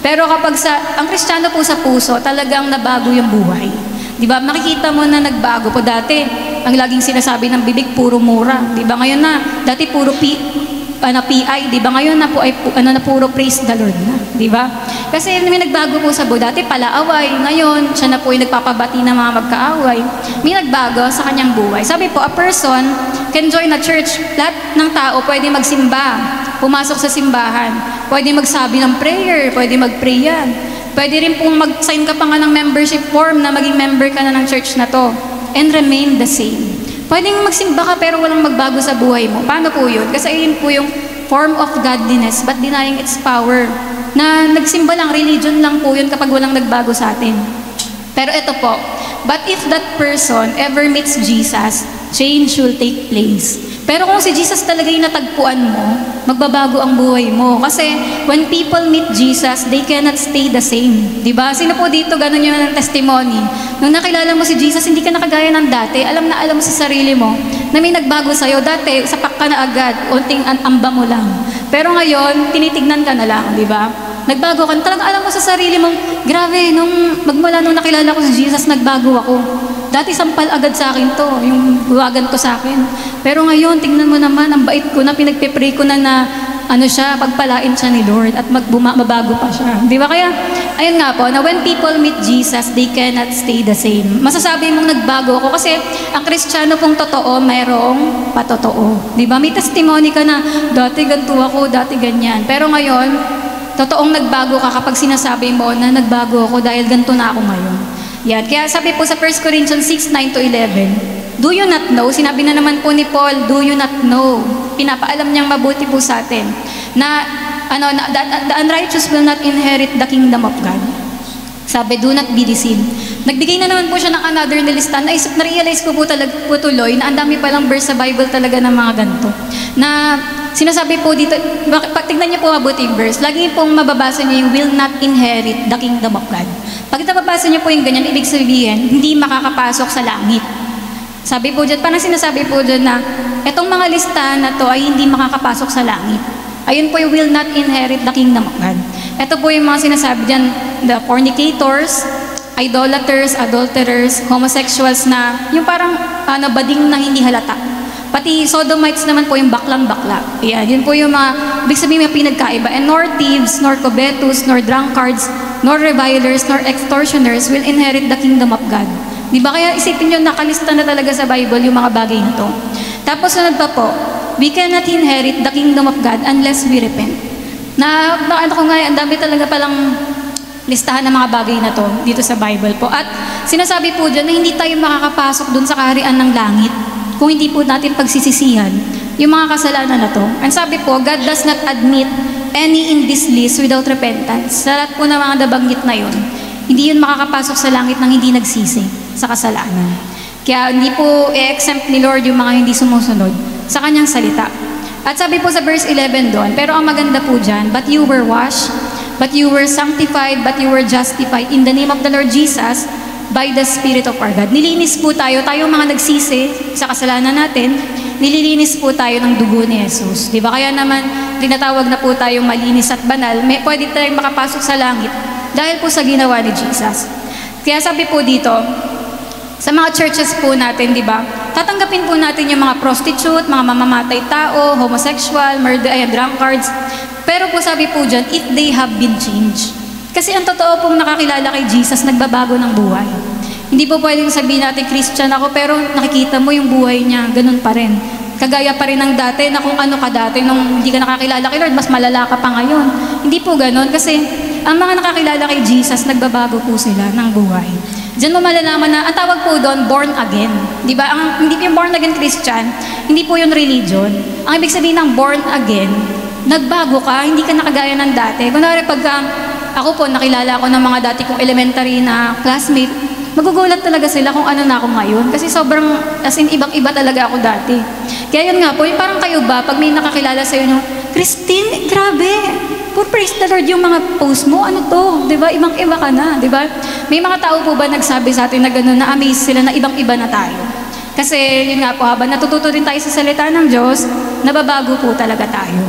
Pero kapag ang Kristiyano po sa puso, talagang nabago yung buhay. Di ba, makikita mo na nagbago po dati. Ang laging sinasabi ng bibig, puro mura. Di ba, ngayon na, dati puro PI, di ba? Ngayon na po ay puro praise the Lord na, di ba? Kasi may nagbago po sa buhay. Dati palaaway, ngayon siya na po yung nagpapabati ng mga magkaaway. May nagbago sa kanyang buhay. Sabi po, a person can join a church. Lahat ng tao pwede magsimba, pumasok sa simbahan, pwede magsabi ng prayer, pwede mag-pray yan. Pwede rin pong mag-sign ka pa nga ng membership form na maging member ka na ng church na to and remain the same. Pwedeng magsimba ka pero walang magbago sa buhay mo. Paano po yun? Kasi yun po yung form of godliness but denying its power. Na nagsimba lang, religion lang po yun kapag walang nagbago sa atin. Pero ito po, but if that person ever meets Jesus, change will take place. Pero kung si Jesus talaga yung natagpuan mo, magbabago ang buhay mo. Kasi when people meet Jesus, they cannot stay the same. Diba? Sino po dito, ganun yung testimony. Nung nakilala mo si Jesus, hindi ka nakagaya ng dati. Alam mo sa sarili mo na may nagbago sa'yo. Dati, sapak ka na agad, unting amba mo lang. Pero ngayon, tinitignan ka na lang, diba? Nagbago ka. Talagang alam mo sa sarili mong, grabe, magmula nung nakilala ko si Jesus, nagbago ako. Dati sampal agad sa akin to, yung buwagan ko sa akin. Pero ngayon, tingnan mo naman, ang bait ko na, pinagpipray ko na ano siya, pagpalain siya ni Lord at mabago pa siya. Di ba? Kaya, ayun nga po, na when people meet Jesus, they cannot stay the same. Masasabi mong nagbago ako kasi ang Kristiyano pong totoo, mayroong patotoo. Di ba? May testimony ka na, dati ganito ako, dati ganyan. Pero ngayon, totoong nagbago ka kapag sinasabi mo na nagbago ako dahil ganito na ako ngayon. Yan. Kaya sabi po sa 1 Corinthians 6:9-11, do you not know? Sinabi na naman po ni Paul, do you not know? Pinapaalam niyang mabuti po sa atin na the unrighteous will not inherit the kingdom of God. Sabi, do not be deceived. Nagbigay na naman po siya ng another na lista. Na-realize ko po talaga po tuloy na ang dami palang verse sa Bible talaga ng mga ganito. Na sinasabi po dito, tignan niyo po mabuti yung verse. Lagi pong mababasa niyo yung will not inherit the kingdom of God. Pag nababasa niyo po yung ganyan, ibig sabihin, hindi makakapasok sa langit. Sabi po dyan, parang sinasabi po dyan na itong mga listahan na to ay hindi makakapasok sa langit. Ayun po yung will not inherit the kingdom of God. Ito po yung mga sinasabi dyan, the fornicators, idolaters, adulterers, homosexuals na yung parang bading na hindi halata. Pati sodomites naman po yung baklang-bakla. Ayan, yun po yung mga, ibig sabihin may pinagkaiba. And nor thieves, nor covetous, nor drunkards, nor revilers, nor extortioners will inherit the kingdom of God. Di ba? Kaya isipin nyo, nakalista na talaga sa Bible yung mga bagay na to. Tapos sunod pa po, we cannot inherit the kingdom of God unless we repent. Ano ko nga, ang dami talaga palang listahan ng mga bagay na to dito sa Bible po. At sinasabi po dyan na hindi tayo makakapasok dun sa kaharian ng langit kung hindi po natin pagsisisihan yung mga kasalanan na to. And sabi po, God does not admit any in this list without repentance. Sa lahat po ng mga nabanggit na yun, hindi yun makakapasok sa langit nang hindi nagsisi sa kasalanan. Kaya hindi po i-exempt ni Lord yung mga hindi sumusunod sa kanyang salita. At sabi po sa verse 11 doon, pero ang maganda po dyan, but you were washed, but you were sanctified, but you were justified in the name of the Lord Jesus by the Spirit of our God. Nilinis po tayo, tayong mga nagsisi sa kasalanan natin, nililinis po tayo ng dugo ni Jesus. Di ba? Kaya naman, tinatawag na po tayong malinis at banal, pwede tayong makapasok sa langit dahil po sa ginawa ni Jesus. Kaya sabi po dito, sa mga churches po natin, di ba, tatanggapin po natin yung mga prostitute, mga mamamatay tao, homosexual, drunkards. Pero po sabi po dyan, if they have been changed. Kasi ang totoo pong nakakilala kay Jesus, nagbabago ng buhay. Hindi po pwedeng sabihin natin, Christian ako, pero nakikita mo yung buhay niya, ganun pa rin. Kagaya pa rin ng dati, na kung ano ka dati, nung hindi ka nakakilala kay Lord, mas malala ka pa ngayon. Hindi po ganun, kasi ang mga nakakilala kay Jesus, nagbabago po sila ng buhay. Diyan mo malalaman na, ang tawag po doon, born again. Di ba? Hindi po yung born again Christian, hindi po yung religion. Ang ibig sabihin ng born again, nagbago ka, hindi ka nakagaya ng dati. Kunwari pagka, ako po, nakilala ko ng mga dati kong elementary na classmate, magugulat talaga sila kung ano na ako ngayon. Kasi sobrang, as in, ibang-iba talaga ako dati. Kaya yun nga po, yung parang kayo ba, pag may nakakilala sa'yo nyo, Christine, grabe! For praise the Lord yung mga post mo, ano to? Diba? Ibang-iba ka na, diba? May mga tao po ba nagsabi sa atin na gano'n, na amaze sila na ibang-iba na tayo? Kasi yun nga po, habang natututo din tayo sa salita ng Diyos, nababago po talaga tayo.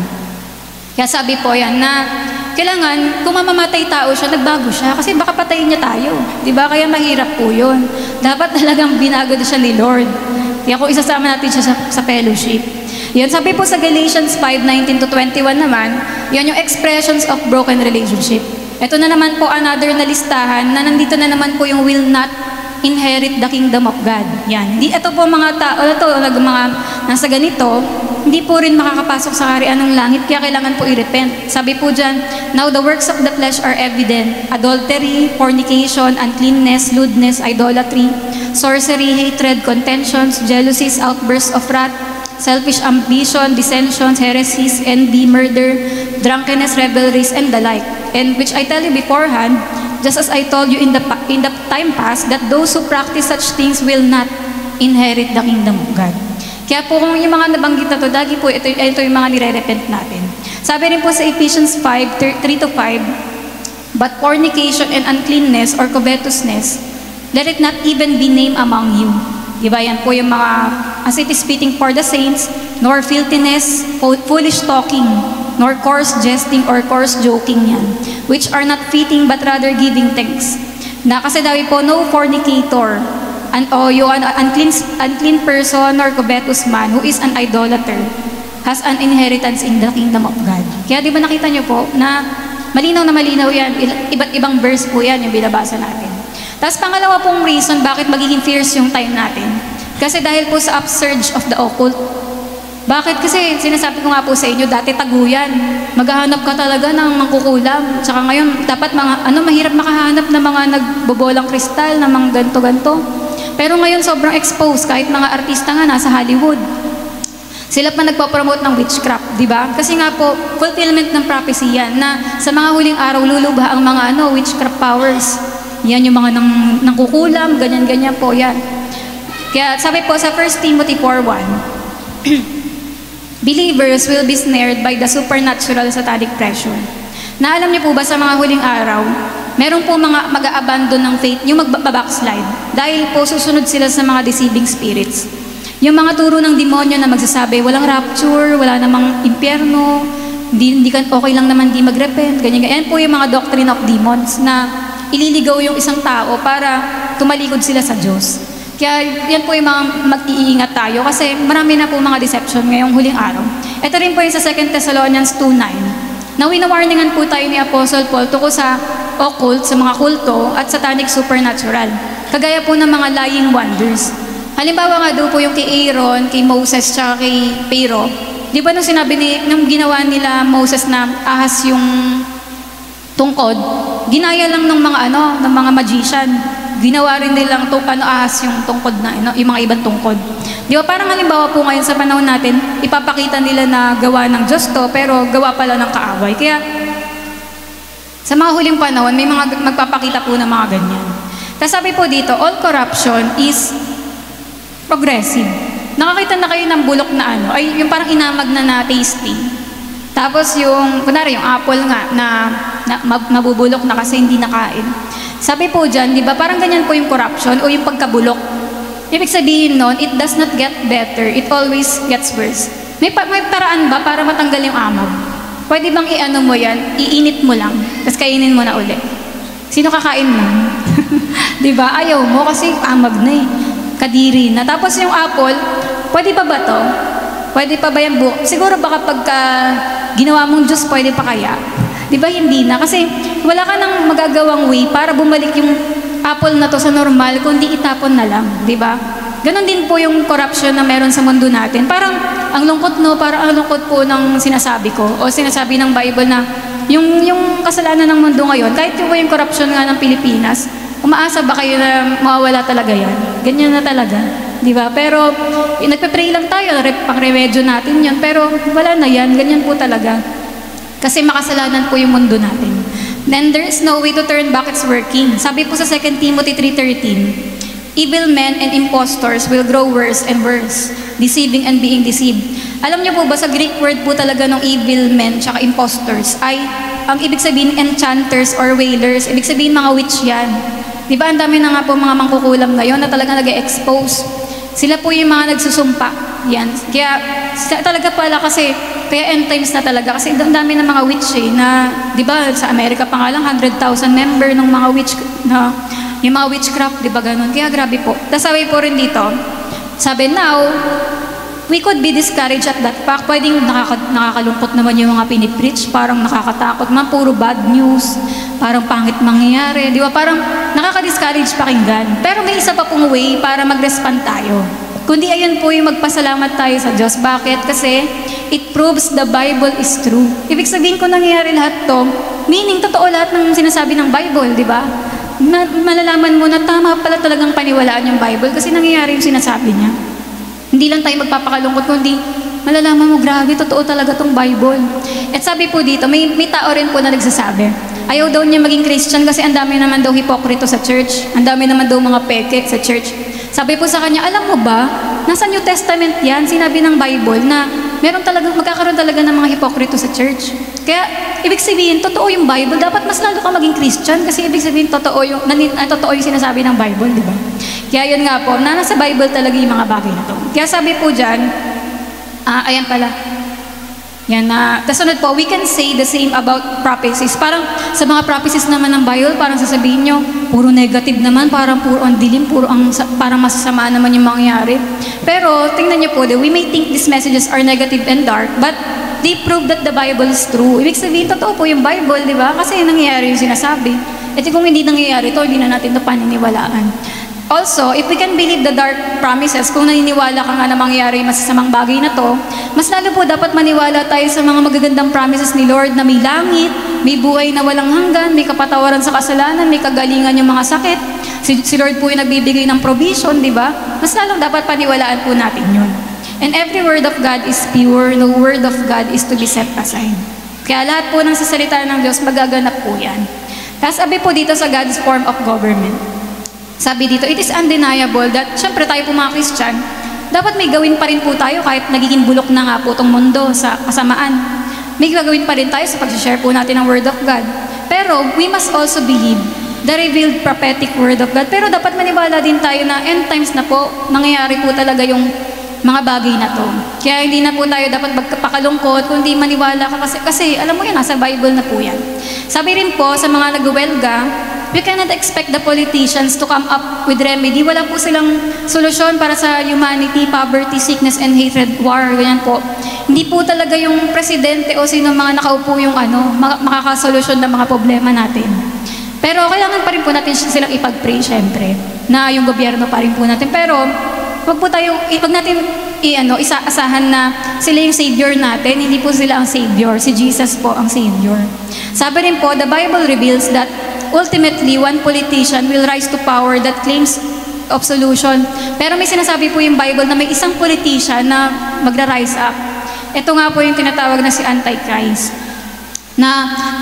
Kaya sabi po yan na, kailangan, kung mamamatay tao siya, nagbago siya. Kasi baka patayin niya tayo. Diba? Kaya mahirap po yun. Dapat talagang binago na siya ni Lord. Kaya kung isasama natin siya sa fellowship. Yan, sabi po sa Galatians 5:19-21 naman, yan yung expressions of broken relationship. Ito na naman po another na listahan na nandito na naman po yung will not inherit the kingdom of God. Yan. Ito po mga tao, mga nasa ganito, hindi po rin makakapasok sa kaharian ng langit, kaya kailangan po i-repent. Sabi po dyan, now the works of the flesh are evident: adultery, fornication, uncleanness, lewdness, idolatry, sorcery, hatred, contentions, jealousies, outbursts of wrath, selfish ambition, dissensions, heresies, envy, murder, drunkenness, revelries, and the like. And which I tell you beforehand, just as I told you in the time past, that those who practice such things will not inherit the kingdom of God. Kaya po kung yung mga nabanggit na to, lagi po ito yung mga nire-repent natin. Sabi rin po sa Ephesians 5:3-5, but fornication and uncleanness or covetousness, let it not even be named among you. Diba yan po yung mga, as it is fitting for the saints, nor filthiness, foolish talking, nor coarse jesting or coarse joking yan, which are not fitting but rather giving thanks. Na kasi daw po, no fornicator, unclean person or covetous man who is an idolater, has an inheritance in the kingdom of God. Kaya di ba nakita niyo po na malinaw yan, iba't ibang verse po yan yung binabasa natin. Tapos pangalawa pong reason bakit magiging fierce yung time natin. Kasi dahil po sa upsurge of the occult. Bakit? Kasi sinasabi ko nga po sa inyo, dati taguyan. Maghahanap ka talaga ng mangkukulam. Tsaka ngayon, dapat mahirap makahanap ng mga nagbobolang kristal, ng mga ganto-ganto. Pero ngayon, sobrang exposed. Kahit mga artista nga nasa Hollywood. Sila pa nagpapromote ng witchcraft, di ba? Kasi nga po, fulfillment ng prophecy yan na sa mga huling araw lulubha ang mga witchcraft powers. Yan yung mga nangkukulam, ganyan-ganyan po yan. Kaya sabi po sa 1 Timothy 4:1, believers will be snared by the supernatural satanic pressure. Na alam niyo po ba sa mga huling araw, meron po mga mag-a-abandon ng faith, yung magbabackslide. Dahil po susunod sila sa mga deceiving spirits. Yung mga turo ng demonyo na magsasabi, walang rapture, wala namang impyerno, okay lang naman di mag-repent, ganyan-ganyan. Yan po yung mga doctrine of demons na ililigaw yung isang tao para tumalikod sila sa Diyos. Kaya yan po yung mga mag-iingat tayo kasi marami na po mga deception ngayong huling araw. Ito rin po yung sa 2 Thessalonians 2:9. Na winawarningan po tayo ni Apostle Paul tungkol sa occult, sa mga kulto at satanic supernatural. Kagaya po ng mga lying wonders. Halimbawa nga doon po yung kay Aaron, kay Moses, tsaka kay Pharaoh. Di ba nung nung ginawa nila Moses na ahas yung tungkod, ginaya lang ng mga magician. Ginawa rin nilang ahas yung tungkod na, yung mga ibang tungkod. Di ba parang halimbawa po ngayon sa panahon natin, ipapakita nila na gawa ng Diyos to, pero gawa pala ng kaaway. Kaya sa mga huling panahon, may mga magpapakita po ng mga ganyan. Tapos sabi po dito, all corruption is progressive. Nakakita na kayo ng bulok na ay yung parang inamag na tasty. Tapos kunwari yung apple nga na mabubulok na kasi hindi nakain. Sabi po dyan, di ba parang ganyan po yung corruption o yung pagkabulok. Ibig sabihin nun, it does not get better, it always gets worse. May paraan ba para matanggal yung amag? Pwede bang mo yan, iinit mo lang, tapos kainin mo na uli. Sino kakain mo? Di ba? Ayaw mo kasi amag na kadiri na. Tapos yung apple, pwede pa ba to? Pwede pa ba yan buo? Siguro baka pagka ginawa mong Diyos, pwede pa kaya? Di ba hindi na? Kasi wala ka nang magagawang way para bumalik yung apple na to sa normal, kundi itapon na lang. Di ba? Ganon din po yung corruption na meron sa mundo natin. Parang ang lungkot parang ang lungkot po ng sinasabi ko o sinasabi ng Bible na yung kasalanan ng mundo ngayon, kahit yung corruption nga ng Pilipinas, umaasa ba kayo na mawawala talaga yan? Ganyan na talaga, di ba? Pero nagpe-pray lang tayo, pang-remedyo natin yan, pero wala na yan, ganyan po talaga. Kasi makasalanan po yung mundo natin. Then there is no way to turn back its working. Sabi po sa 2 Timothy 3:13, evil men and impostors will grow worse and worse, deceiving and being deceived. Alam niyo po ba sa Greek word po talaga ng evil men tsaka impostors ay ang ibig sabihin enchanters or wailers, ibig sabihin mga witch yan. Di ba, ang dami na nga po mga mangkukulam ngayon na talaga nag-expose. Sila po yung mga nagsusumpa. Yan. Kaya talaga pala kasi, kaya end times na talaga. Kasi ang dami ng mga witch na, di ba, sa Amerika pa nga lang, 100,000 member ng mga witch, yung mga witchcraft, di ba, ganun. Kaya grabe po. Tapos sabi po rin dito, sabi now, we could be discouraged at that fact. Pwedeng nakakalungkot naman yung mga pinipreach, parang nakakatakot man, puro bad news, parang pangit mangyayari, di ba? Parang nakaka-discourage pakinggan. Pero may isa pa pong way para mag-respond tayo. Kundi ayun po yung magpasalamat tayo sa Diyos. Bakit? Kasi it proves the Bible is true. Ibig sabihin ko nangyayari lahat to, meaning totoo lahat ng sinasabi ng Bible, di ba? Malalaman mo na tama pala talagang paniwalaan yung Bible kasi nangyayari yung sinasabi niya. Hindi lang tayo magpapakalungkot, kundi malalaman mo, grabe, totoo talaga tong Bible. At sabi po dito, may tao rin po na nagsasabi, ayaw daw niya maging Christian kasi ang dami naman daw hipokrito sa church, ang dami naman daw mga peke sa church. Sabi po sa kanya, alam mo ba, nasa New Testament yan, sinabi ng Bible na magkakaroon talaga ng mga hipokrito sa church. Kaya, ibig sabihin, totoo yung Bible, dapat mas lalo ka maging Christian kasi ibig sabihin, totoo yung sinasabi ng Bible, di ba? Kaya yun nga po, nasa Bible talaga yung mga bagay na to. Kaya sabi po dyan, ayan pala. Yan na. Tapos sunod po, we can say the same about prophecies. Parang sa mga prophecies naman ng Bible, parang sasabihin nyo, puro negative naman, parang puro ang dilim, parang masasama naman yung mangyayari. Pero tingnan nyo po, we may think these messages are negative and dark, but they prove that the Bible is true. Ibig sabihin, totoo po yung Bible, di ba? Kasi nangyayari yung sinasabi. At kung hindi nangyayari ito, hindi na natin ito paniniwalaan. Also, if we can believe the dark promises, kung naniniwala ka nga na mangyayari masasamang bagay na to, mas lalo po dapat maniwala tayo sa mga magagandang promises ni Lord na may langit, may buhay na walang hanggan, may kapatawaran sa kasalanan, may kagalingan yung mga sakit. Si Lord po yung nagbibigay ng provision, di ba? Mas lalong dapat paniwalaan po natin yun. And every word of God is pure, no word of God is to be set aside. Kaya lahat po ng sasalita ng Diyos, magaganap po yan. Tapos sabi po dito sa God's form of government. Sabi dito, it is undeniable that, syempre tayo po mga Christian, dapat may gawin pa rin po tayo kahit nagiging bulok na nga po itong mundo sa kasamaan. May gagawin pa rin tayo sa pag-share po natin ng Word of God. Pero we must also believe the revealed prophetic Word of God. Pero dapat maniwala din tayo na end times na po, nangyayari po talaga yung mga bagay na to. Kaya hindi na po tayo dapat magpakalungkot kundi maniwala ka kasi alam mo yan, nasa Bible na po yan. Sabi rin po sa mga nagwelga, we cannot expect the politicians to come up with remedy. Wala po silang solusyon para sa humanity, poverty, sickness, and hatred, war, ganyan po. Hindi po talaga yung presidente o sino mga nakaupo yung makakasolusyon ng mga problema natin. Pero kailangan pa rin po natin silang ipag-pray, syempre, na yung gobyerno pa rin po natin. Pero wag natin isaasahan na sila yung savior natin, hindi po sila ang savior, si Jesus po ang savior. Sabi rin po, the Bible reveals that ultimately, one politician will rise to power that claims of solution. Pero may sinasabi po yung Bible na may isang politician na magra-rise up. Ito nga po yung tinatawag na si Antichrist.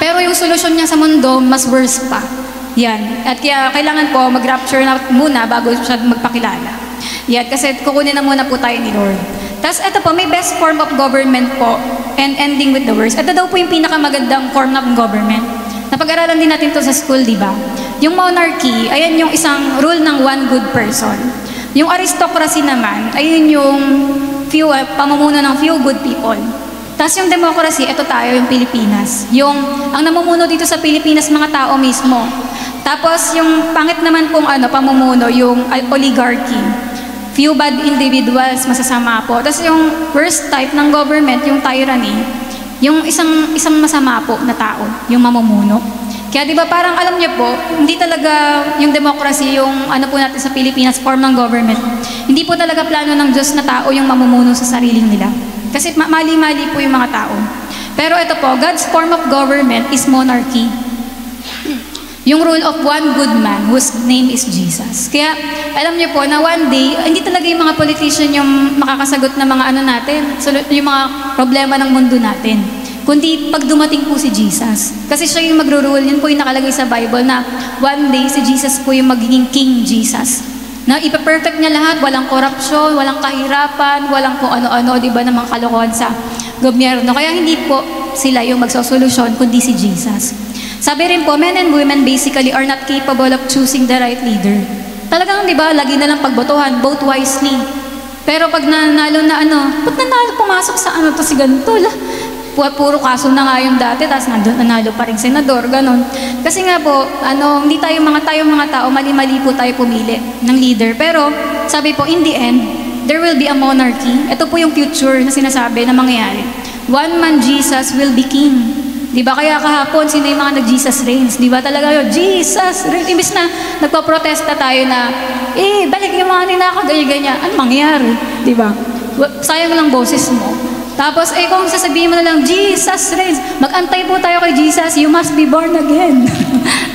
Pero yung solusyon niya sa mundo, mas worse pa. Yan. At kaya kailangan po mag-rapture na muna bago siya magpakilala. Yan. Kasi kukunin na muna po tayo ni Lord. Tapos ito po, may best form of government po and ending with the worst. Ito daw po yung pinakamagandang form of government. Napag-aralan din natin to sa school, di ba? Yung monarchy, ayan yung isang rule ng one good person. Yung aristocracy naman, ayun yung pamumuno ng few good people. Tapos yung democracy, ito tayo, yung Pilipinas. Ang namumuno dito sa Pilipinas, mga tao mismo. Tapos yung pangit naman pong pamumuno, yung oligarchy. Few bad individuals, masasama po. Tapos yung worst type ng government, yung tyranny, yung isang masama po na tao, yung mamumuno. Kaya di ba parang alam niyo po, hindi talaga yung democracy, yung po natin sa Pilipinas, form ng government, hindi po talaga plano ng Diyos na tao yung mamumuno sa sariling nila. Kasi mali-mali po yung mga tao. Pero ito po, God's form of government is monarchy. Yung rule of one good man whose name is Jesus. Kaya alam niyo po na one day, hindi talaga yung mga politician yung makakasagot na mga natin, yung mga problema ng mundo natin. Kundi pag dumating po si Jesus. Kasi siya yung magro-rule, yun po yung nakalagay sa Bible na one day si Jesus po yung magiging King Jesus. Na ipa-perfect niya lahat, walang korupsyon, walang kahirapan, walang kung ano-ano, di ba, ng mga kalokohan sa gobyerno. Kaya hindi po sila yung magsosolusyon, kundi si Jesus. Sabi rin po, men and women basically are not capable of choosing the right leader. Talagang, di ba, lagi na lang pagbotohan, vote wisely. Pero pag nanalo na ba't nanalo pumasok sa to si ganito? Puro kaso na nga yung dati, tapos nanalo pa rin senador, ganon. Kasi nga po, hindi tayong mga tao, mali-mali po tayo pumili ng leader. Pero, sabi po, in the end, there will be a monarchy. Ito po yung future na sinasabi na mangyayari. One man Jesus will be king. Diba kaya kahapon, sino yung mga nag-Jesus reigns? Diba talaga yun, Jesus reigns. Imbis na nagpaprotesta tayo na, balik yung mga ninakaw, ganyan-ganyan. Ano mangyayari? Diba? Sayang lang boses mo. Tapos, kung sasabihin mo na lang, Jesus reigns, mag-antay po tayo kay Jesus, you must be born again.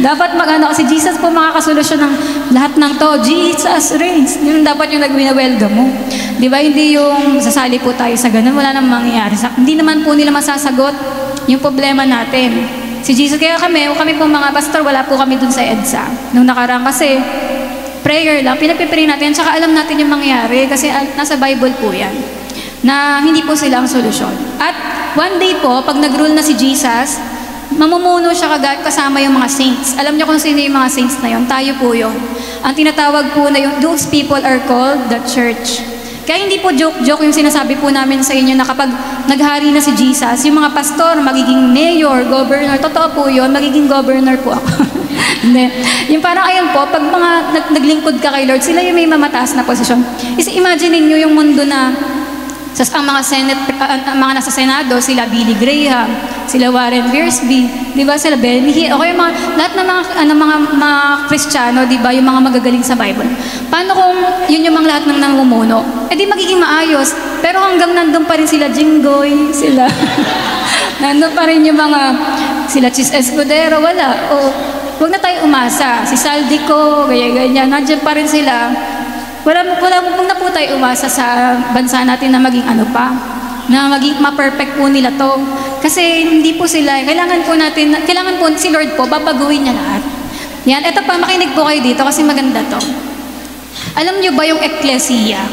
Dapat kasi Jesus po makakasolusyon ng lahat ng to, Jesus reigns. Yun dapat yung nagwinawelga mo. Diba? Hindi yung sasali po tayo sa ganun, wala namang mangyayari. Hindi naman po nila masasagot yung problema natin. Si Jesus, kaya kami po mga pastor, wala po kami dun sa EDSA. Nung nakaraan kasi, prayer lang, pinapipray natin, tsaka alam natin yung mangyayari, kasi nasa Bible po yan, na hindi po sila ang solusyon. At one day po, pag nag-rule na si Jesus, mamumuno siya kasama yung mga saints. Alam niyo kung sino yung mga saints na yun? Tayo po yun. Ang tinatawag po na those people are called the church. Kaya hindi po joke-joke yung sinasabi po namin sa inyo na kapag naghari na si Jesus, yung mga pastor, magiging mayor, governor, totoo po yun, magiging governor po ako. Hindi. Yung parang ayun po, pag mga naglingkod ka kay Lord, sila yung may mamataas na posisyon. Imagine niyo yung mundo na ang mga ang mga nasa Senado, sila Billy Graham, sila Warren Wiersbe, di ba? Sila Benny Hill, okay, lahat ng mga Kristiyano, di ba? Yung mga magagaling sa Bible. Paano kung yun yung mga lahat ng namumuno? Eh di magiging maayos. Pero hanggang nandun pa rin sila Jinggoy, sila nandun pa rin yung mga sila Chis Escudero, wala. O, huwag na tayo umasa. Si Saldico, ganyan-ganyan, nandiyan pa rin sila. Wala na po tayo umasa sa bansa natin na maging na maging ma-perfect po nila to. Kasi hindi po sila, kailangan po si Lord po, babaguhin niya lahat. Yan, eto pa, makinig po kayo dito kasi maganda to. Alam niyo ba yung eklesiya?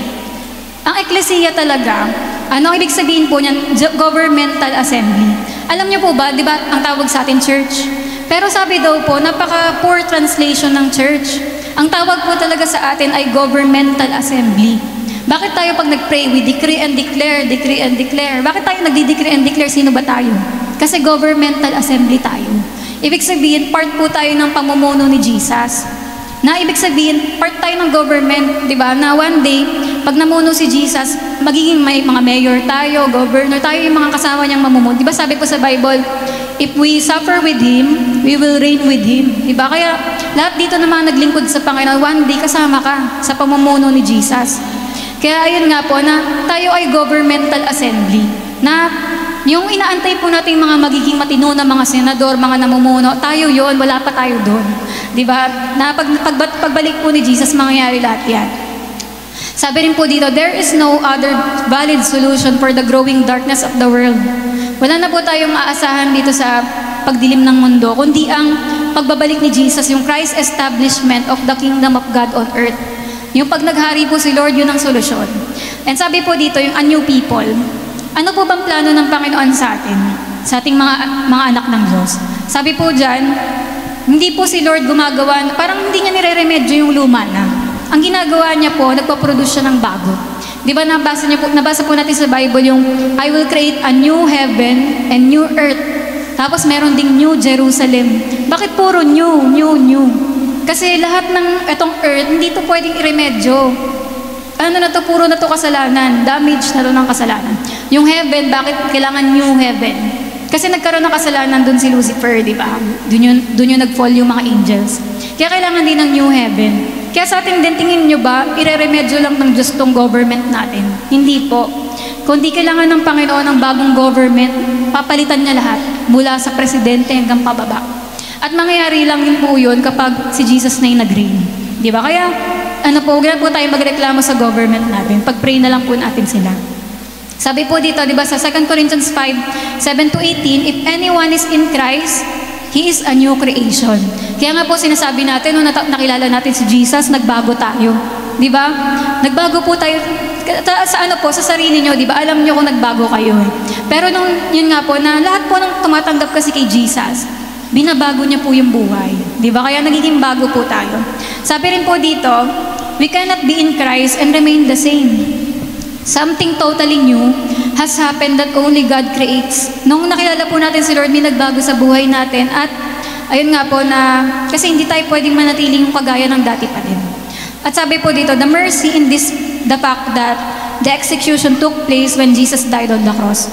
Ang eklesiya talaga, ano ibig sabihin po niyan? Governmental assembly. Alam niyo po ba, di ba, ang tawag sa atin church? Pero sabi daw po, napaka-poor translation ng church. Ang tawag po talaga sa atin ay governmental assembly. Bakit tayo pag nag-pray, we decree and declare, decree and declare? Bakit tayo nagdi-decree and declare? Sino ba tayo? Kasi governmental assembly tayo. Ibig sabihin, part po tayo ng pamumuno ni Jesus. Na ibig sabihin, part tayo ng government, di ba? Na one day, pag namuno si Jesus, magiging may mga mayor tayo, governor tayo, yung mga kasama niyang mamumuno. Di ba sabi po sa Bible, if we suffer with Him, we will reign with Him. Di ba? Kaya lahat dito na mga naglingkod sa Panginoon, one day kasama ka sa pamumuno ni Jesus. Kaya ayun nga po na tayo ay governmental assembly. Na yung inaantay po natin mga magiging matino na mga senador, mga namumuno, tayo yon, wala pa tayo doon. Diba? Na pagbalik po ni Jesus, mangyayari lahat yan. Sabi rin po dito, there is no other valid solution for the growing darkness of the world. Wala na po tayong aasahan dito sa pagdilim ng mundo, kundi ang pagbabalik ni Jesus, yung Christ establishment of the kingdom of God on earth. Yung pag naghari po si Lord, yun ang solusyon. And sabi po dito, yung a new people. Ano po bang plano ng Panginoon sa atin? Sa ating mga anak ng Diyos? Sabi po dyan, hindi po si Lord gumagawa, parang hindi niya nire-remedyo yung luma na. Ang ginagawa niya po, nagpa-produce siya ng bago. Di ba nabasa po natin sa Bible yung, I will create a new heaven and new earth. Tapos meron ding New Jerusalem. Bakit puro new? Kasi lahat ng itong earth, hindi to pwedeng i-remedyo. Ano na to, puro na to kasalanan. Damage na to ng kasalanan. Yung heaven, bakit kailangan new heaven? Kasi nagkaroon ng kasalanan dun si Lucifer, di ba? Dun yung nag-fall yung mga angels. Kaya kailangan din ng new heaven. Kaya sa atin din, tingin nyo ba, ire-remedyo lang ng Diyos tong government natin? Hindi po. Kundi kailangan ng Panginoon ng bagong government, papalitan niya lahat, mula sa presidente hanggang pababa. At mangyayari lang din po yun kapag si Jesus na yung nag-reign. Di ba? Kaya, huwag na po tayo magreklamo sa government natin. Pag-pray na lang po natin sila. Sabi po dito, di ba, sa 2 Corinthians 5:7-18, if anyone is in Christ, he is a new creation. Kaya nga po sinasabi natin, nung nakilala natin si Jesus, nagbago tayo. Di ba? Nagbago po tayo. Sa sarili nyo, di ba? Alam nyo kung nagbago kayo. Pero yun nga po, na lahat po nung tumatanggap kasi kay Jesus, binabago niya po yung buhay. Di ba? Kaya nagiging bago po tayo. Sabi rin po dito, we cannot be in Christ and remain the same. Something totally new has happened that only God creates. Nung nakilala po natin si Lord, may nagbago sa buhay natin. At ayun nga po na, kasi hindi tayo pwedeng manatiling kagaya ng dati pa din. At sabi po dito, the mercy in this, the fact that the execution took place when Jesus died on the cross.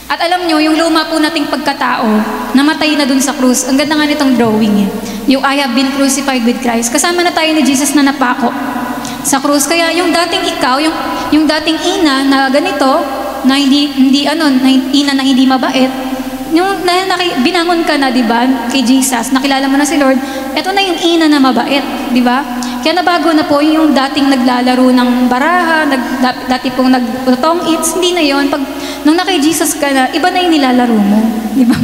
At alam nyo, yung luma po nating pagkatao, namatay na dun sa krus. Ang ganda nga nitong drawing eh. Yung I have been crucified with Christ. Kasama na tayo ni Jesus na napako sa krus. Kaya yung dating ikaw, yung dating ina na ganito, na ina na hindi mabait, yung binangon ka na, di ba, kay Jesus, nakilala mo na si Lord, eto na yung ina na mabait, di ba? Kaya nabago na po yung dating naglalaro ng baraha, dati pong nagtutong eats, hindi na yon. Nung nakay Jesus ka na, iba na yung nilalaro mo, di ba?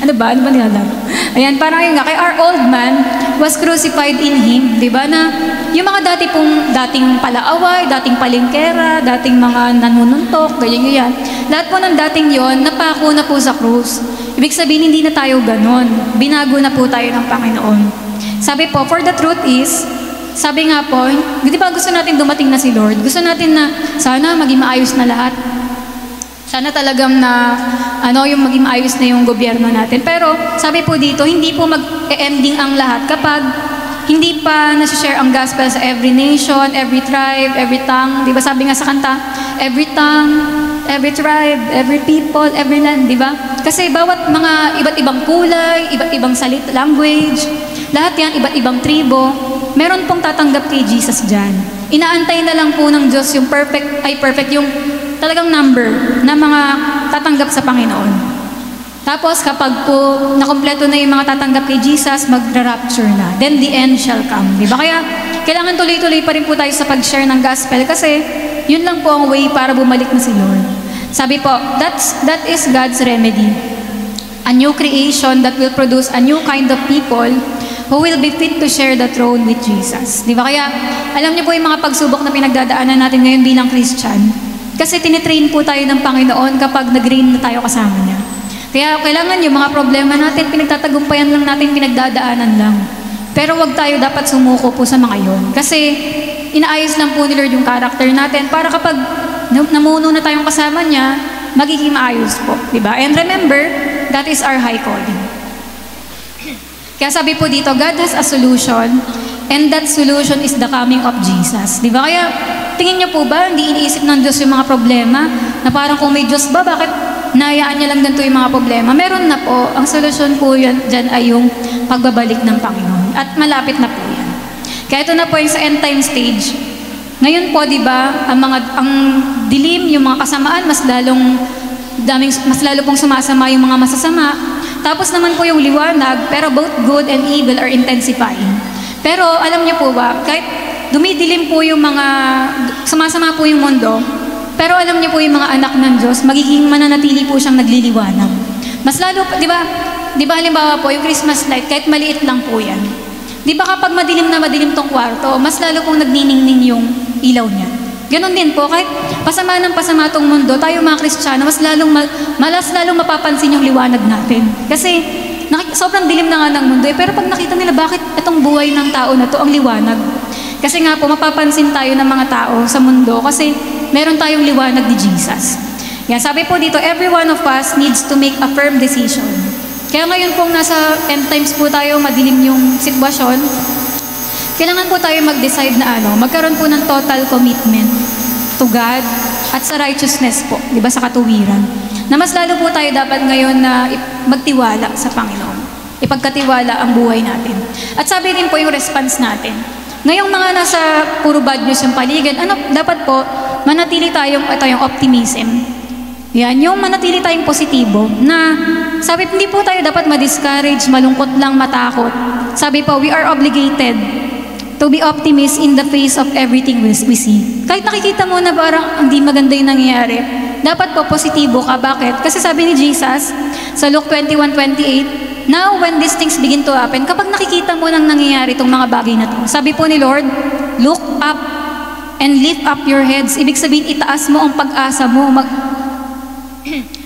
Ano ba nilalaro? Ayan, parang yun nga, kay our old man was crucified in Him, di ba? Na yung mga dating palaaway, dating palingkera, dating mga nanununtok, ganyan. Lahat po ng dating yon, napako na po sa krus. Ibig sabihin, hindi na tayo ganon. Binago na po tayo ng Panginoon. Sabi po, for the truth is, sabi nga po, di ba gusto natin dumating na si Lord? Gusto natin na sana maging maayos na lahat. Sana talagang na yung maging maayos na yung gobyerno natin. Pero sabi po dito, hindi po mag-ending ang lahat kapag hindi pa nasi-share ang gospel sa every nation, every tribe, every tongue. Di ba sabi nga sa kanta, every tongue, every tribe, every people, every land, di ba? Kasi bawat mga iba't ibang kulay, iba't ibang language, lahat yan, iba't ibang tribo, meron pong tatanggap kay Jesus dyan. Inaantay na lang po ng Diyos yung perfect yung talagang number na mga tatanggap sa Panginoon. Tapos kapag po nakompleto na yung mga tatanggap kay Jesus, magra-rapture na. Then the end shall come. Diba? Kaya kailangan tuloy-tuloy pa rin po tayo sa pag-share ng gospel kasi yun lang po ang way para bumalik na si Lord. Sabi po, that is God's remedy. A new creation that will produce a new kind of people who will be fit to share the throne with Jesus. Diba? Kaya alam niyo po yung mga pagsubok na pinagdadaanan natin ngayon bilang Christian. Kasi tinitrain po tayo ng Panginoon kapag nag-reign na tayo kasama niya. Kaya kailangan yung mga problema natin, pinagtatagumpayan lang natin, pinagdadaanan lang. Pero wag tayo dapat sumuko po sa mga yon. Kasi inaayos lang po ni Lord yung character natin para kapag namuno na tayong kasama niya, magiging maayos po. Diba? And remember, that is our high calling. Kaya sabi po dito, God has a solution and that solution is the coming of Jesus. Diba? Kaya tingin niyo po ba, hindi iniisip ng Diyos yung mga problema na parang kung may Diyos ba, bakit nahayaan niya lang ganito yung mga problema? Meron na po. Ang solusyon po dyan ay yung pagbabalik ng Panginoon. At malapit na po yan. Kaya ito na po yung sa end time stage. Ngayon po, di ba, ang dilim, yung mga kasamaan, mas lalo pong sumasama yung mga masasama. Tapos naman po yung liwanag, pero both good and evil are intensifying. Pero alam niyo po ba, kahit dumidilim po yung mga, sumasama po yung mundo, pero alam niyo po yung mga anak ng Diyos, magiging mananatili po siyang nagliliwanag. Mas lalo, di ba halimbawa po, yung Christmas light, kahit maliit lang po yan. Di ba kapag madilim na madilim tong kwarto, mas lalo pong nagniningning yung ilaw niya. Ganon din po, kahit pasama ng pasama tong mundo, tayo mga Kristiyano, mas lalong mapapansin yung liwanag natin. Kasi sobrang dilim na nga ng mundo, pero pag nakita nila bakit itong buhay ng tao na to ang liwanag. Kasi nga po, mapapansin tayo ng mga tao sa mundo kasi meron tayong liwanag ni Jesus. Yan, sabi po dito, every one of us needs to make a firm decision. Kaya ngayon pong nasa end times po tayo, madilim yung sitwasyon, kailangan po tayo mag-decide na magkaroon po ng total commitment to God at sa righteousness po, di ba, sa katuwiran. Na mas lalo po tayo dapat ngayon na magtiwala sa Panginoon. Ipagkatiwala ang buhay natin. At sabi din po yung response natin. Ngayong mga nasa puro bad news yung paligid, dapat po, manatili tayong, yung optimism. Yan, yung manatili tayong positibo, na sabi, hindi po tayo dapat ma-discourage, malungkot lang, matakot. Sabi po, we are obligated to be optimist in the face of everything we see. Kahit nakikita mo na parang hindi maganda yung nangyayari, dapat po positibo ka. Bakit? Kasi sabi ni Jesus, sa Luke 21:28, now, when these things begin to happen, kapag nakikita mo nang nangyayari itong mga bagay na to, sabi po ni Lord, look up and lift up your heads. Ibig sabihin, itaas mo ang pag-asa mo.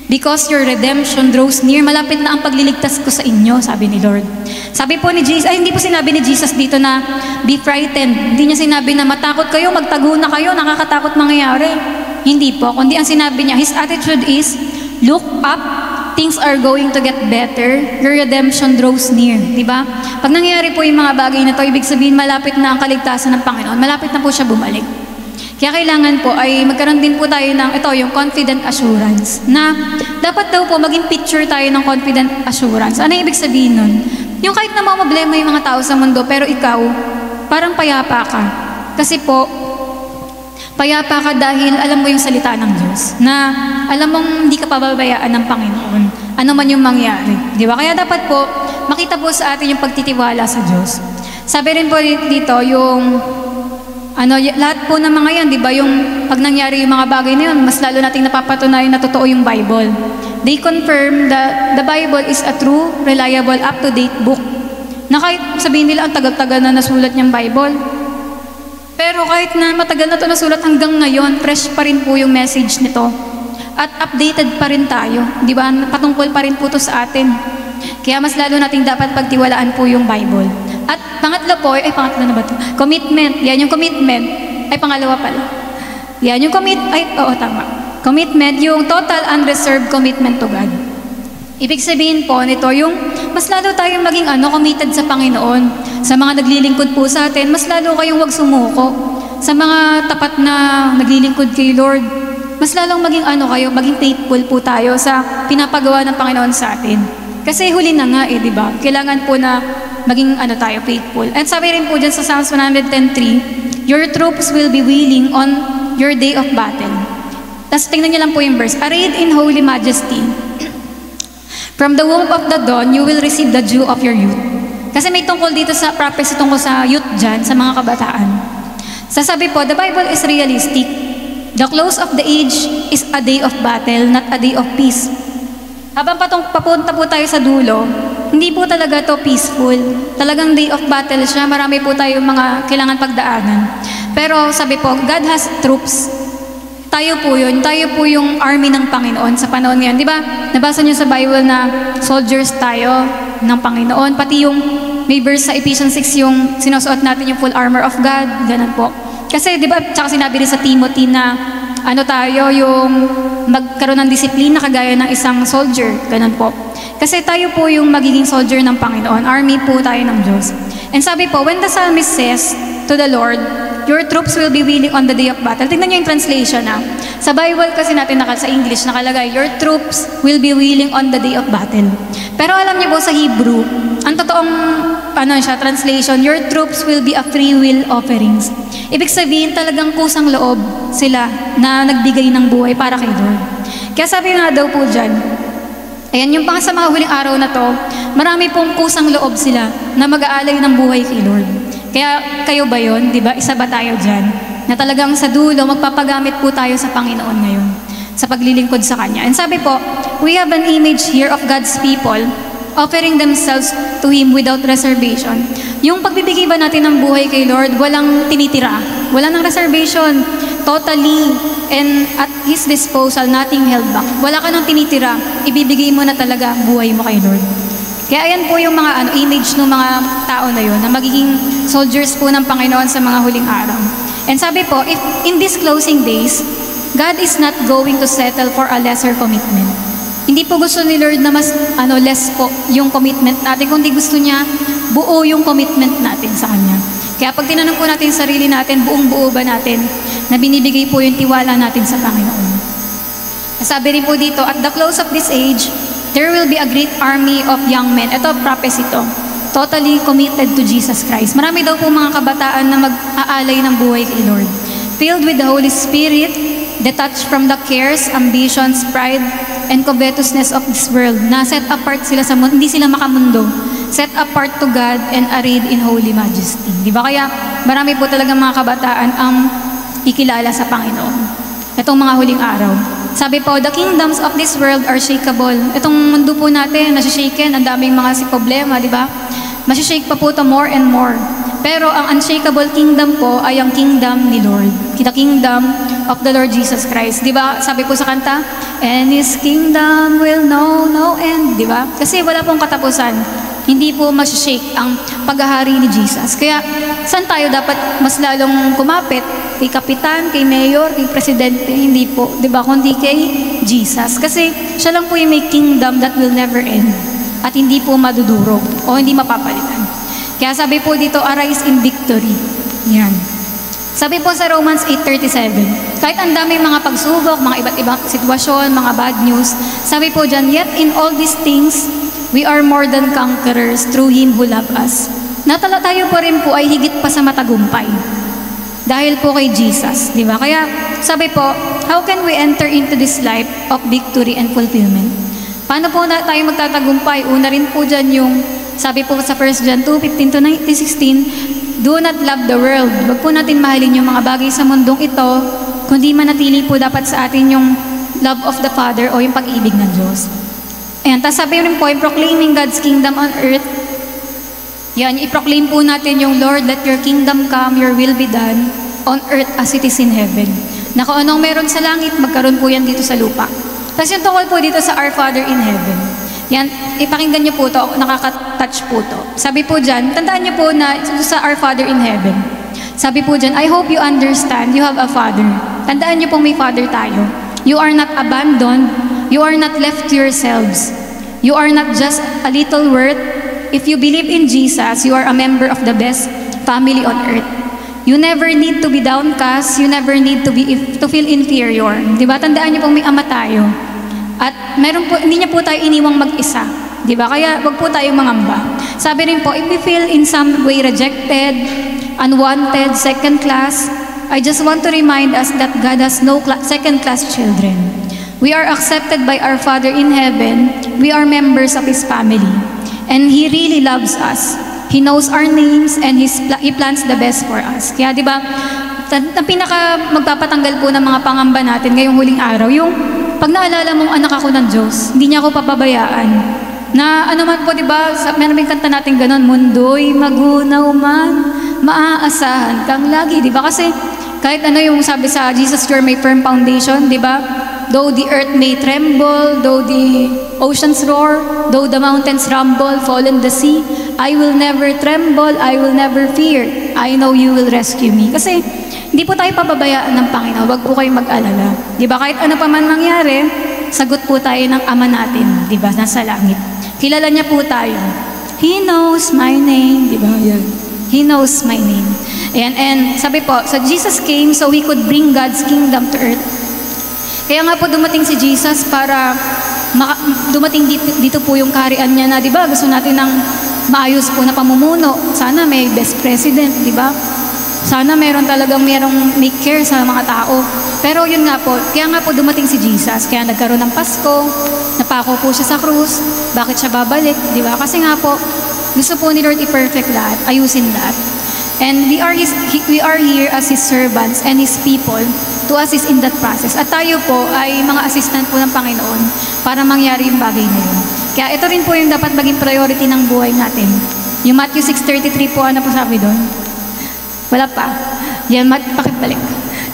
Because your redemption draws near. Malapit na ang pagliligtas ko sa inyo, sabi ni Lord. Sabi po ni Jesus, hindi po sinabi ni Jesus dito na be frightened. Hindi niya sinabi na matakot kayo, magtago na kayo, nakakatakot mangyayari. Hindi po. Kundi ang sinabi niya, his attitude is, look up, things are going to get better, your redemption draws near. Diba? Pag nangyayari po yung mga bagay na to, ibig sabihin malapit na ang kaligtasan ng Panginoon, malapit na po siya bumalik. Kaya kailangan po ay magkaroon din po tayo ng yung confident assurance na dapat daw po maging picture tayo ng confident assurance. Ano yung ibig sabihin nun? Yung kahit na mga problema yung mga tao sa mundo, pero ikaw, parang payapa ka. Kasi po, payapa ka dahil alam mo yung salita ng Diyos, na alam mong hindi ka pababayaan ng Panginoon, ano man yung mangyari. Di ba? Kaya dapat po, makita po sa atin yung pagtitiwala sa Diyos. Sabi rin po dito, yung lahat po ng mga yan, di ba, yung pag nangyari yung mga bagay na yun, mas lalo nating napapatunayan na totoo yung Bible. They confirm that the Bible is a true, reliable, up-to-date book. Na kahit sabihin nila, ang tagal-tagal na nasulat niyang Bible, pero kahit na matagal na ito nasulat hanggang ngayon, fresh pa rin po yung message nito. At updated pa rin tayo. Di ba? Patungkol pa rin po ito sa atin. Kaya mas lalo nating dapat pagtiwalaan po yung Bible. At pangatlo po, ay pangatlo na ba ito? Commitment. Yan yung commitment. Ay pangalawa pala. Yan yung tama. Commitment, yung total unreserved commitment to God. Ibig sabihin po nito, yung mas lalo tayong maging committed sa Panginoon. Sa mga naglilingkod po sa atin, mas lalo kayong wag sumuko. Sa mga tapat na naglilingkod kay Lord, mas lalong maging maging faithful po tayo sa pinapagawa ng Panginoon sa atin. Kasi huli na nga di ba? Kailangan po na maging tayo faithful. At sabi rin po dyan sa Psalms 110:3, your troops will be willing on your day of battle. Tapos tingnan niyo lang po yung verse, arrayed in holy majesty. From the womb of the dawn, you will receive the dew of your youth. Kasi may tungkol dito sa prophecy tungkol sa youth dyan, sa mga kabataan. Sasabi po, the Bible is realistic. The close of the age is a day of battle, not a day of peace. Habang papunta po tayo sa dulo, hindi po talaga to peaceful. Talagang day of battle siya. Marami po tayo mga kailangan pagdaanan. Pero sabi po, God has troops. Tayo po yun. Tayo po yung army ng Panginoon sa panahon ngayon. Di ba? Nabasa niyo sa Bible na soldiers tayo ng Panginoon. Pati yung may verse sa Ephesians 6 yung sinusuot natin yung full armor of God. Ganun po. Kasi di ba, tsaka sinabi rin sa Timothy na tayo yung magkaroon ng disiplina kagaya ng isang soldier. Ganun po. Kasi tayo po yung magiging soldier ng Panginoon. Army po tayo ng Diyos. And sabi po, when the psalmist says to the Lord, your troops will be willing on the day of battle. Tingnan niyo yung translation Sa Bible kasi natin sa English nakalagay, your troops will be willing on the day of battle. Pero alam niyo po sa Hebrew, ang totoong translation, your troops will be a free will offerings. Ibig sabihin talagang kusang loob sila na nagbigay ng buhay para kay Lord. Kaya sabi nga daw po dyan, ayan yung sa mga huling araw na to, marami pong kusang loob sila na mag-aalay ng buhay kay Lord. Kaya kayo ba yun? Diba? Isa ba tayo dyan? Na talagang sa dulo, magpapagamit po tayo sa Panginoon ngayon sa paglilingkod sa Kanya. And sabi po, we have an image here of God's people offering themselves to Him without reservation. Yung pagbibigay ba natin ng buhay kay Lord, walang tinitira. Wala ng reservation. Totally. And at His disposal, nothing held back. Wala ka nang tinitira. Ibibigay mo na talaga buhay mo kay Lord. Kaya ayan po yung mga image ng mga tao na yun, na magiging soldiers po ng Panginoon sa mga huling araw. And sabi po, if in these closing days, God is not going to settle for a lesser commitment. Hindi po gusto ni Lord na mas less po yung commitment natin, kundi gusto niya buo yung commitment natin sa Kanya. Kaya pag tinanong po natin sarili natin, buong-buo ba natin na binibigay po yung tiwala natin sa Panginoon. Sabi rin po dito, at the close of this age, there will be a great army of young men. Ito, prophecy to. Totally committed to Jesus Christ. Marami daw po mga kabataan na mag-aalay ng buhay kay Lord. Filled with the Holy Spirit, detached from the cares, ambitions, pride, and covetousness of this world. Na set apart sila sa mundo, hindi sila makamundo. Set apart to God and arrayed in holy majesty. Di ba? Kaya marami po talaga mga kabataan ang ikilala sa Panginoon. Itong mga huling araw. Sabi po, the kingdoms of this world are shakeable. Itong mundo po natin, nasishaken, ang daming mga problema, di ba? Masishake pa po ito more and more. Pero ang unshakable kingdom po ay ang kingdom ni Lord. The kingdom of the Lord Jesus Christ. Di ba? Sabi po sa kanta, and His kingdom will know no end. Di ba? Kasi wala pong katapusan. Hindi po masishake ang paghahari ni Jesus. Kaya, saan tayo dapat mas lalong kumapit? Kay kapitan, kay mayor, kay presidente, hindi po, di ba? Kundi kay Jesus. Kasi siya lang po yung may kingdom that will never end at hindi po madudurog o hindi mapapalitan. Kaya sabi po dito, arise in victory. Yan. Sabi po sa Romans 8:37, kahit ang daming mga pagsubok, mga iba't ibang sitwasyon, mga bad news, sabi po dyan, yet in all these things, we are more than conquerors through Him who loved us. Natala tayo po rin po ay higit pa sa matagumpay. Dahil po kay Jesus, di ba? Kaya sabi po, how can we enter into this life of victory and fulfillment? Paano po na tayo magtatagumpay? Una rin po dyan yung, sabi po sa 1 John 2:15-16, do not love the world. Huwag po natin mahalin yung mga bagay sa mundong ito, kundi manatili po dapat sa atin yung love of the Father o yung pag-ibig ng Diyos. Ayan, tapos sabi rin po, proclaiming God's kingdom on earth. Yan, i-proclaim po natin yung Lord, let your kingdom come, your will be done on earth as it is in heaven. Na kung anong meron sa langit, magkaroon po yan dito sa lupa. Tapos yung tungkol po dito sa Our Father in Heaven. Yan, ipakinggan niyo po to, nakaka-touch po to. Sabi po dyan, tandaan niyo po na sa Our Father in Heaven. Sabi po dyan, I hope you understand you have a Father. Tandaan niyo pong may Father tayo. You are not abandoned. You are not left to yourselves. You are not just a little worth. If you believe in Jesus, you are a member of the best family on earth. You never need to be downcast. You never need to feel inferior. Diba? Tandaan niyo pong may Ama tayo. At meron po, hindi niya po tayo iniwang mag-isa. Diba? Kaya wag po tayong mangamba. Sabi rin po, if we feel in some way rejected, unwanted, second class, I just want to remind us that God has no second-class children. We are accepted by our Father in heaven. We are members of His family. And He really loves us. He knows our names and He plans the best for us. Kaya diba, ang pinaka magpapatanggal po ng mga pangamba natin ngayong huling araw, yung pag naalala mong anak ako ng Diyos, hindi niya ako papabayaan. Na ano man po, diba, meron kanta natin ganun, mundo'y magunaw man, maaasahan kang lagi, diba? Kasi kahit ano yung sabi sa Jesus, you're my firm foundation, diba? Though the earth may tremble, though the oceans roar, though the mountains rumble, fall in the sea, I will never tremble, I will never fear. I know you will rescue me. Kasi hindi po tayo pababayaan ng Panginoon. Huwag po kayong mag-alala. Diba? Kahit ano pa man mangyari, sagot po tayo ng Ama natin. Diba? Nasa langit. Kilala niya po tayo. He knows my name. Diba? Yan. He knows my name. Ayan. And sabi po, so Jesus came so He could bring God's kingdom to earth. Kaya nga po dumating si Jesus para dumating dito po yung kaharian niya na, diba? Gusto natin ng maayos po na pamumuno. Sana may best president, diba? Sana merong may care sa mga tao. Pero yun nga po, kaya nga po dumating si Jesus. Kaya nagkaroon ng Pasko, napako po siya sa krus. Bakit siya babalik? Di ba? Kasi nga po, gusto po ni Lord i-perfect lahat, ayusin lahat. And we are here as His servants and His people to assist in that process. At tayo po ay mga assistant po ng Panginoon para mangyari yung bagay na yun. Kaya ito rin po yung dapat maging priority ng buhay natin. Yung Matthew 6:33 po, ano po sabi doon? Wala pa. Yan, pakibalik.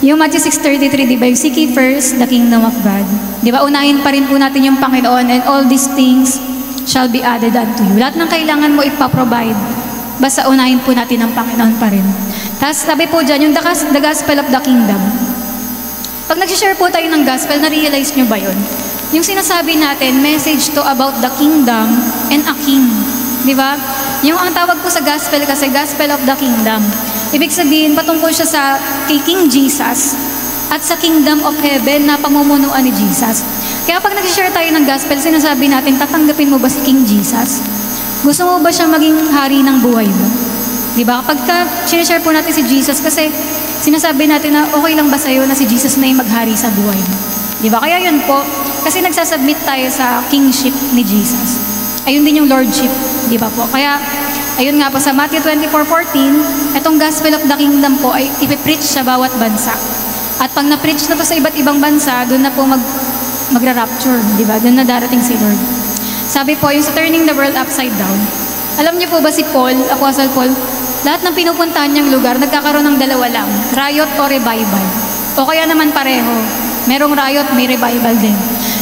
Yung Matthew 6:33, di ba? Yung seek ye first the kingdom of God. Di ba? Unahin pa rin po natin yung Panginoon and all these things shall be added unto you. Lahat ng kailangan mo ipaprovide. Basta unahin po natin ang Panginoon pa rin. Tapos sabi po dyan, yung the gospel of the kingdom. Pag nag-share po tayo ng gospel, na-realize nyo ba yun? Yung sinasabi natin, message to about the kingdom and a king. Di ba? Yung ang tawag po sa gospel kasi, gospel of the kingdom. Ibig sabihin, patungkol siya sa kay King Jesus at sa kingdom of heaven na pamumunuan ni Jesus. Kaya pag nag-share tayo ng gospel, sinasabi natin, tatanggapin mo ba si King Jesus? Gusto mo ba siya maging hari ng buhay mo? Diba? Kapag sinishare po natin si Jesus, kasi sinasabi natin na okay lang ba sa'yo na si Jesus na yung maghari sa buhay mo? Diba? Kaya yun po, kasi nagsasubmit tayo sa kingship ni Jesus. Ayun din yung lordship. Diba po? Kaya, ayun nga po, sa Matthew 24:14, itong gospel of the kingdom po ay ipipreach sa bawat bansa. At pag na-preach na to sa iba't ibang bansa, doon na po magra-rapture, di ba? Doon na darating si Lord. Sabi po, yung sa turning the world upside down, alam niyo po ba si Paul, Apostle Paul, lahat ng pinupuntahan niyang lugar, nagkakaroon ng dalawa lang, riot o revival. O kaya naman pareho, merong riot, may revival din.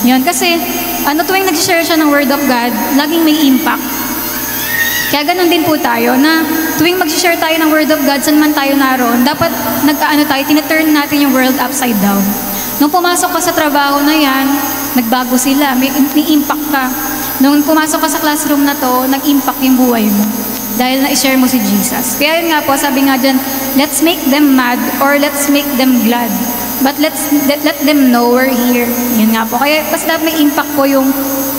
Yan, kasi tuwing nag-share siya ng word of God, laging may impact. Kaya ganun din po tayo na tuwing mag-share tayo ng word of God, saan man tayo naroon, dapat tiniturn natin yung world upside down. Nung pumasok ka sa trabaho na yan, nagbago sila, may impact ka. Nung pumasok ka sa classroom na to, nag-impact yung buhay mo. Dahil na-share mo si Jesus. Kaya yun nga po, sabi nga dyan, let's make them mad or let's make them glad. But let them know we're here. Yun nga po. Kaya mas may impact po yung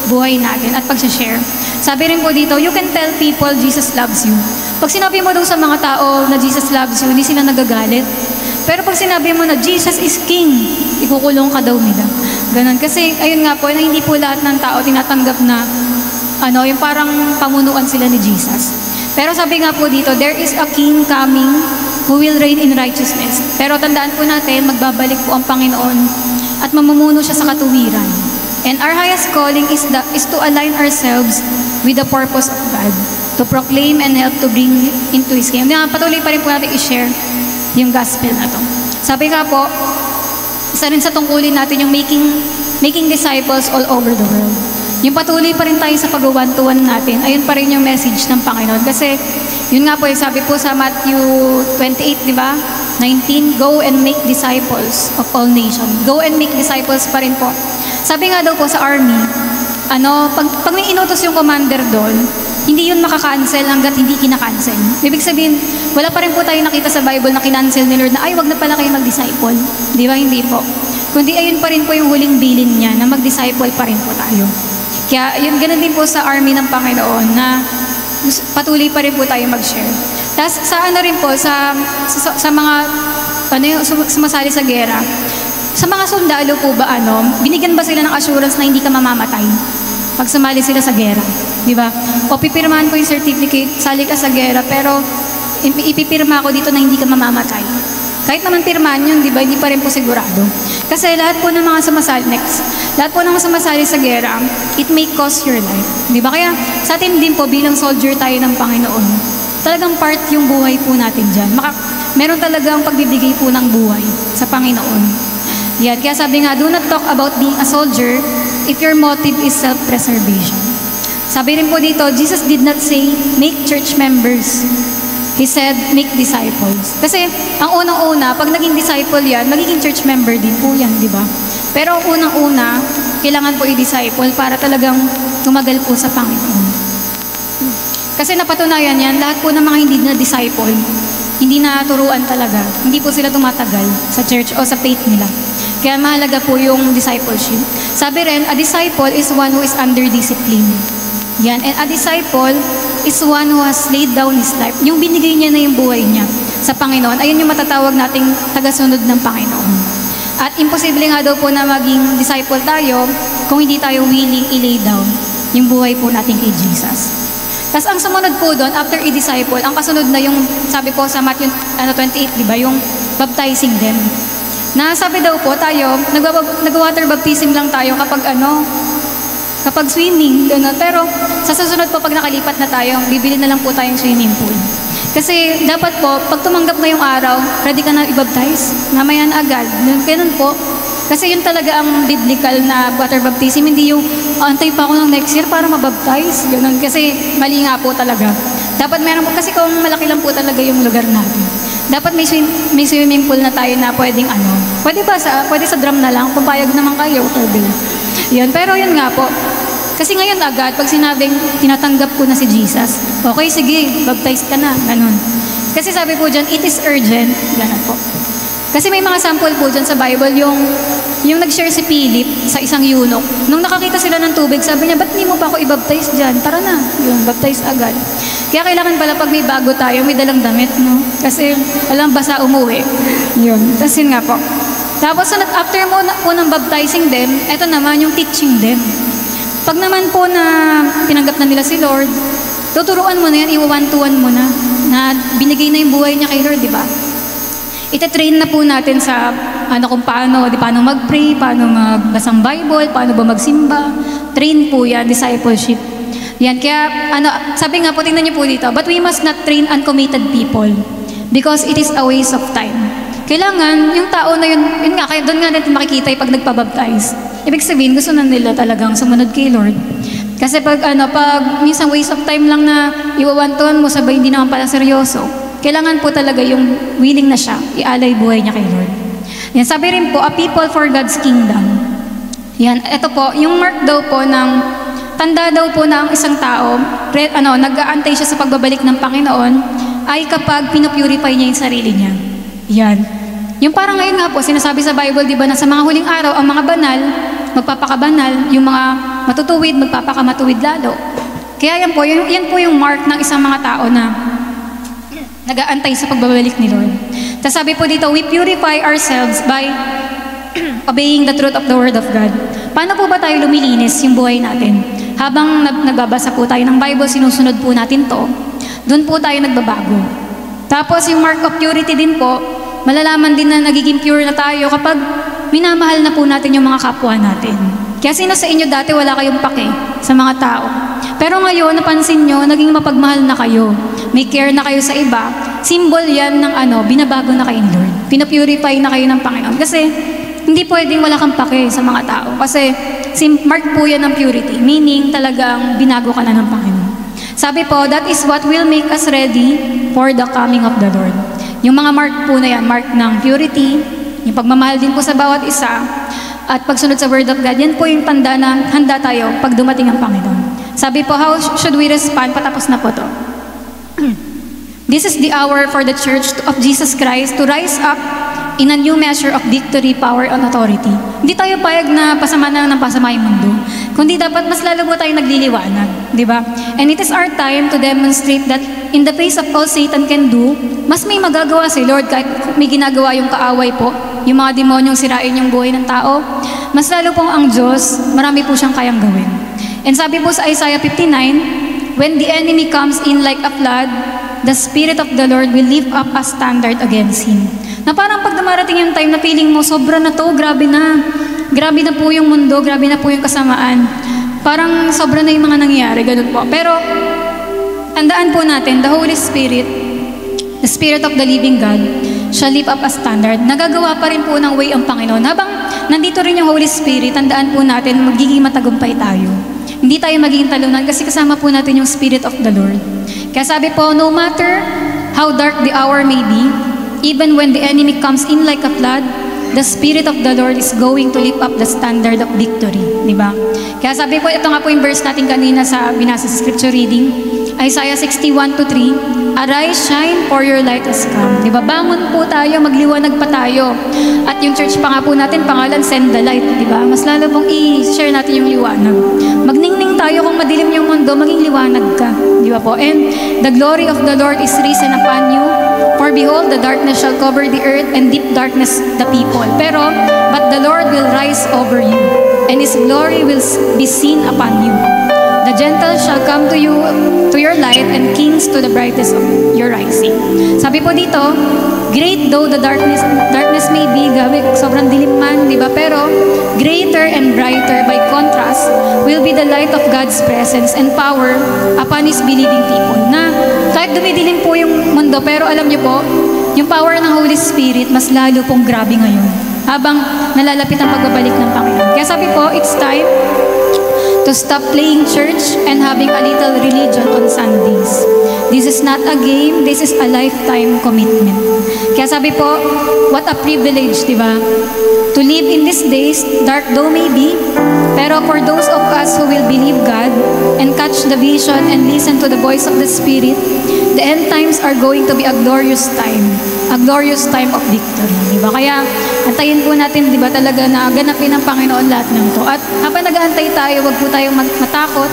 buhay natin at pag-share. Sabi rin po dito, you can tell people Jesus loves you. Pag sinabi mo daw sa mga tao na Jesus loves you, hindi sila nagagalit. Pero pag sinabi mo na Jesus is King, ikukulong ka daw nila. Ganon. Kasi ayun nga po, na hindi po lahat ng tao tinatanggap na yung parang pamunuan sila ni Jesus. Pero sabi nga po dito, there is a King coming who will reign in righteousness. Pero tandaan po natin, magbabalik po ang Panginoon at mamumuno siya sa katuwiran. And our highest calling is to align ourselves with the purpose of God, to proclaim and help to bring into His kingdom. Patuloy pa rin po natin i-share yung gospel na to. Sabi nga po, isa rin sa tungkulin natin yung making disciples all over the world. yung patuloy pa rin tayo sa pag-one-to-one natin, ayun pa rin yung message ng Panginoon. Kasi, yun nga po, sabi po sa Matthew 28, di ba? 19, go and make disciples of all nations. Go and make disciples pa rin po. Sabi nga daw po sa army, pag may inutos yung commander doon, hindi yun makakancel hanggat hindi kinakancel. Ibig sabihin, wala pa rin po tayo nakita sa Bible na kinancel ni Lord na, ay, wag na pala kayo mag-disciple. Di ba? Hindi po. Kundi ayun pa rin po yung huling bilin niya na mag-disciple pa rin po tayo. Kaya yun, ganun din po sa army ng Panginoon na patuloy pa rin po tayo mag-share. Tapos sa rin po, sa mga sumasali sa gera, sa mga sundalo po ba binigyan ba sila ng assurance na hindi ka mamamatay pag sumali sila sa gera? Di ba? O pipirmahan ko yung certificate, sali ka sa gera, pero ipipirma ko dito na hindi ka mamamatay. Kahit naman pirmahan yun, di ba? Hindi pa rin po sigurado. Kasi lahat po ng mga sumasali sa gera, it may cost your life. Di ba? Kaya sa atin din po, bilang soldier tayo ng Panginoon, talagang part yung buhay po natin dyan. Meron talagang pagbibigay po ng buhay sa Panginoon. Yan. Kaya sabi nga, do not talk about being a soldier if your motive is self-preservation. Sabi rin po dito, Jesus did not say, make church members. He said, make disciples. Kasi, ang unang-una, pag naging disciple yan, magiging church member din po yan, di ba? Pero ang unang-una, kailangan po i-disciple para talagang tumagal po sa Panginoon. Kasi napatunayan yan, lahat po ng mga hindi na disciple, hindi na turuan talaga. Hindi po sila tumatagal sa church o sa faith nila. Kaya mahalaga po yung discipleship. Sabi rin, a disciple is one who is under discipline. Yan. And a disciple is one who has laid down his life. Yung binigay niya na yung buhay niya sa Panginoon, ayun yung matatawag nating tagasunod ng Panginoon. At imposible nga daw po na maging disciple tayo kung hindi tayo willing i-lay down yung buhay po natin kay Jesus. Tapos ang sumunod po doon, after i-disciple, ang kasunod na yung, sabi po sa Matthew 28, di ba, yung baptizing them. Na sabi daw po tayo, nag-water baptism lang tayo kapag swimming, gano'n. Pero sa susunod po, pag nakalipat na tayo, bibili na lang po tayong swimming pool. Kasi dapat po, pag tumanggap na yung araw, ready ka na i-baptize. Mamaya na agad. Ganun po. Kasi yun talaga ang biblical na water baptism. Hindi yung, antay pa ako ng next year para mabaptize. Ganun. Kasi mali nga po talaga. Dapat meron po, kasi kung malaki lang po talaga yung lugar natin. Dapat may swimming pool na tayo na pwedeng pwede sa drum na lang, kung payag naman kayo, pwede. Yun, pero yun nga po. Kasi ngayon agad, pag sinabing tinatanggap ko na si Jesus, okay, sige, baptize ka na, ganun. Kasi sabi po dyan, it is urgent, ganun po. Kasi may mga sample po dyan sa Bible, yung nag-share si Philip sa isang eunuch. Nung nakakita sila ng tubig, sabi niya, ba't di mo pa ako i-baptize dyan? Tara na, yung baptize agad. Kaya kailangan pala pag may bago tayo, may dalang damit, no? Kasi alam, basa umuwi. Yun. Tapos yun nga po. Tapos after mo po ng baptizing them, eto naman yung teaching them. Pag naman po na tinanggap na nila si Lord, tuturuan mo na yan, iwawantuan mo na binigay na yung buhay niya kay Lord, di ba? Ita-train na po natin sa kung paano mag-pray, paano magbasang Bible, paano ba magsimba. Train po yan, discipleship. Yan, kaya sabi nga po, tingnan niyo po dito, but we must not train uncommitted people because it is a waste of time. Kailangan, yung tao na yun nga, kaya doon nga natin makikita yung pag nagpabaptize. Ibig sabihin, gusto na nila talagang sumunod kay Lord. Kasi pag minsan waste of time lang na iwawantuan mo, sabay hindi naman pala seryoso. Kailangan po talaga yung willing na siya, ialay buhay niya kay Lord. Yan, sabi rin po, a people for God's kingdom. Yan, ito po, yung mark daw po tanda daw po na ang isang tao, nag-aantay siya sa pagbabalik ng Panginoon, ay kapag pinupurify niya yung sarili niya. Yan. Yung parang ngayon nga po, sinasabi sa Bible, di ba, na sa mga huling araw, ang mga banal, magpapakabanal, yung mga matutuwid, magpapakamatuwid lalo. Kaya yan po yung mark ng isang mga tao na nag-aantay sa pagbabalik ni Lord. Tapos sabi po dito, we purify ourselves by obeying the truth of the Word of God. Paano po ba tayo lumilinis yung buhay natin? Habang nagbabasa po tayo ng Bible, sinusunod po natin to, doon po tayo nagbabago. Tapos yung mark of purity din po, malalaman din na nagiging pure na tayo kapag minamahal na po natin yung mga kapwa natin. Kaya sino sa inyo dati wala kayong pake sa mga tao? Pero ngayon, napansin nyo, naging mapagmahal na kayo. May care na kayo sa iba. Symbol yan ng binabago na kayo ni Lord. Pinapurify na kayo ng Panginoon. Kasi hindi pwedeng wala kang pake sa mga tao. Kasi mark po yan ng purity, meaning talagang binago ka na ng Panginoon. Sabi po, that is what will make us ready for the coming of the Lord. Yung mga mark po na yan, mark ng purity, yung pagmamahal din po sa bawat isa, at pagsunod sa Word of God, yan po yung tanda na handa tayo pag dumating ang Panginoon. Sabi po, how should we respond? Patapos na po to. This is the hour for the Church of Jesus Christ to rise up in a new measure of victory, power, and authority. Hindi tayo payag na pasama na ng pasama yung mundo, kundi dapat mas lalo po tayo nagliliwanag, di ba? And it is our time to demonstrate that in the face of all Satan can do, mas may magagawa si Lord kahit may ginagawa yung kaaway po, yung mga demonyong sirain yung buhay ng tao. Mas lalo pong ang Diyos, marami po siyang kayang gawin. And sabi po sa Isaiah 59, when the enemy comes in like a flood, the Spirit of the Lord will lift up a standard against him. Na parang pag dumarating yung time na feeling mo, sobra na to, grabe na. Grabe na po yung mundo, grabe na po yung kasamaan. Parang sobra na yung mga nangyayari, ganun po. Pero, tandaan po natin, the Holy Spirit, the Spirit of the living God, shall lift up a standard. Nagagawa pa rin po ng way ang Panginoon. Habang nandito rin yung Holy Spirit, tandaan po natin, magiging matagumpay tayo. Hindi tayo magiging talunan kasi kasama po natin yung Spirit of the Lord. Kaya sabi po, no matter how dark the hour may be, even when the enemy comes in like a flood, the Spirit of the Lord is going to lift up the standard of victory. Diba? Kaya sabi po, ito nga po yung verse natin kanina sa binasa sa scripture reading, Isaiah 61:3, arise, shine, for your light has come. Diba? Bangon po tayo, magliwanag pa tayo. At yung church pa nga po natin, pangalan, send the light. Diba? Mas lalo pong i-share natin yung liwanag. Magningning tayo kung madilim yung mundo, maging liwanag ka. Diba po? And the glory of the Lord is risen upon you. For behold, the darkness shall cover the earth, and deep darkness the people. Pero, but the Lord will rise over you, and His glory will be seen upon you. The Gentiles shall come to you, to your light, and kings to the brightness of your rising. Sabi po dito, great though the darkness may be, gabi, sobrang dilim man, di ba? Pero, greater and brighter by contrast will be the light of God's presence and power upon His believing people. Na kahit dumidilim po yung mundo, pero alam niyo po, yung power ng Holy Spirit mas lalo pong grabe ngayon habang nalalapit ang pagbabalik ng Panginoon. Kaya sabi po, it's time to stop playing church and having a little religion on Sundays. This is not a game, this is a lifetime commitment. Kaya sabi po, what a privilege, di ba? To live in these days, dark though may be, pero for those of us who will believe God and catch the vision and listen to the voice of the Spirit, the end times are going to be a glorious time of victory, di ba? Kaya antayin po natin, di ba, talaga na ganapin ng Panginoon lahat ng to. At habang nag-aantay tayo, wag po tayong matakot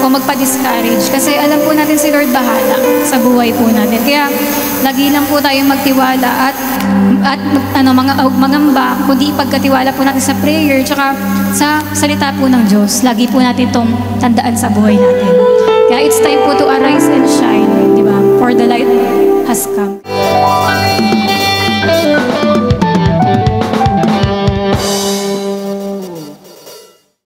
o magpa-discourage kasi alam po natin si Lord bahala sa buhay po natin. Kaya lagi lang po tayong magtiwala at mangamba, kundi pagkatiwala po natin sa prayer tsaka sa salita po ng Diyos. Lagi po natin itong tandaan sa buhay natin. Kaya it's time po to arise and shine, di ba? For the light has come.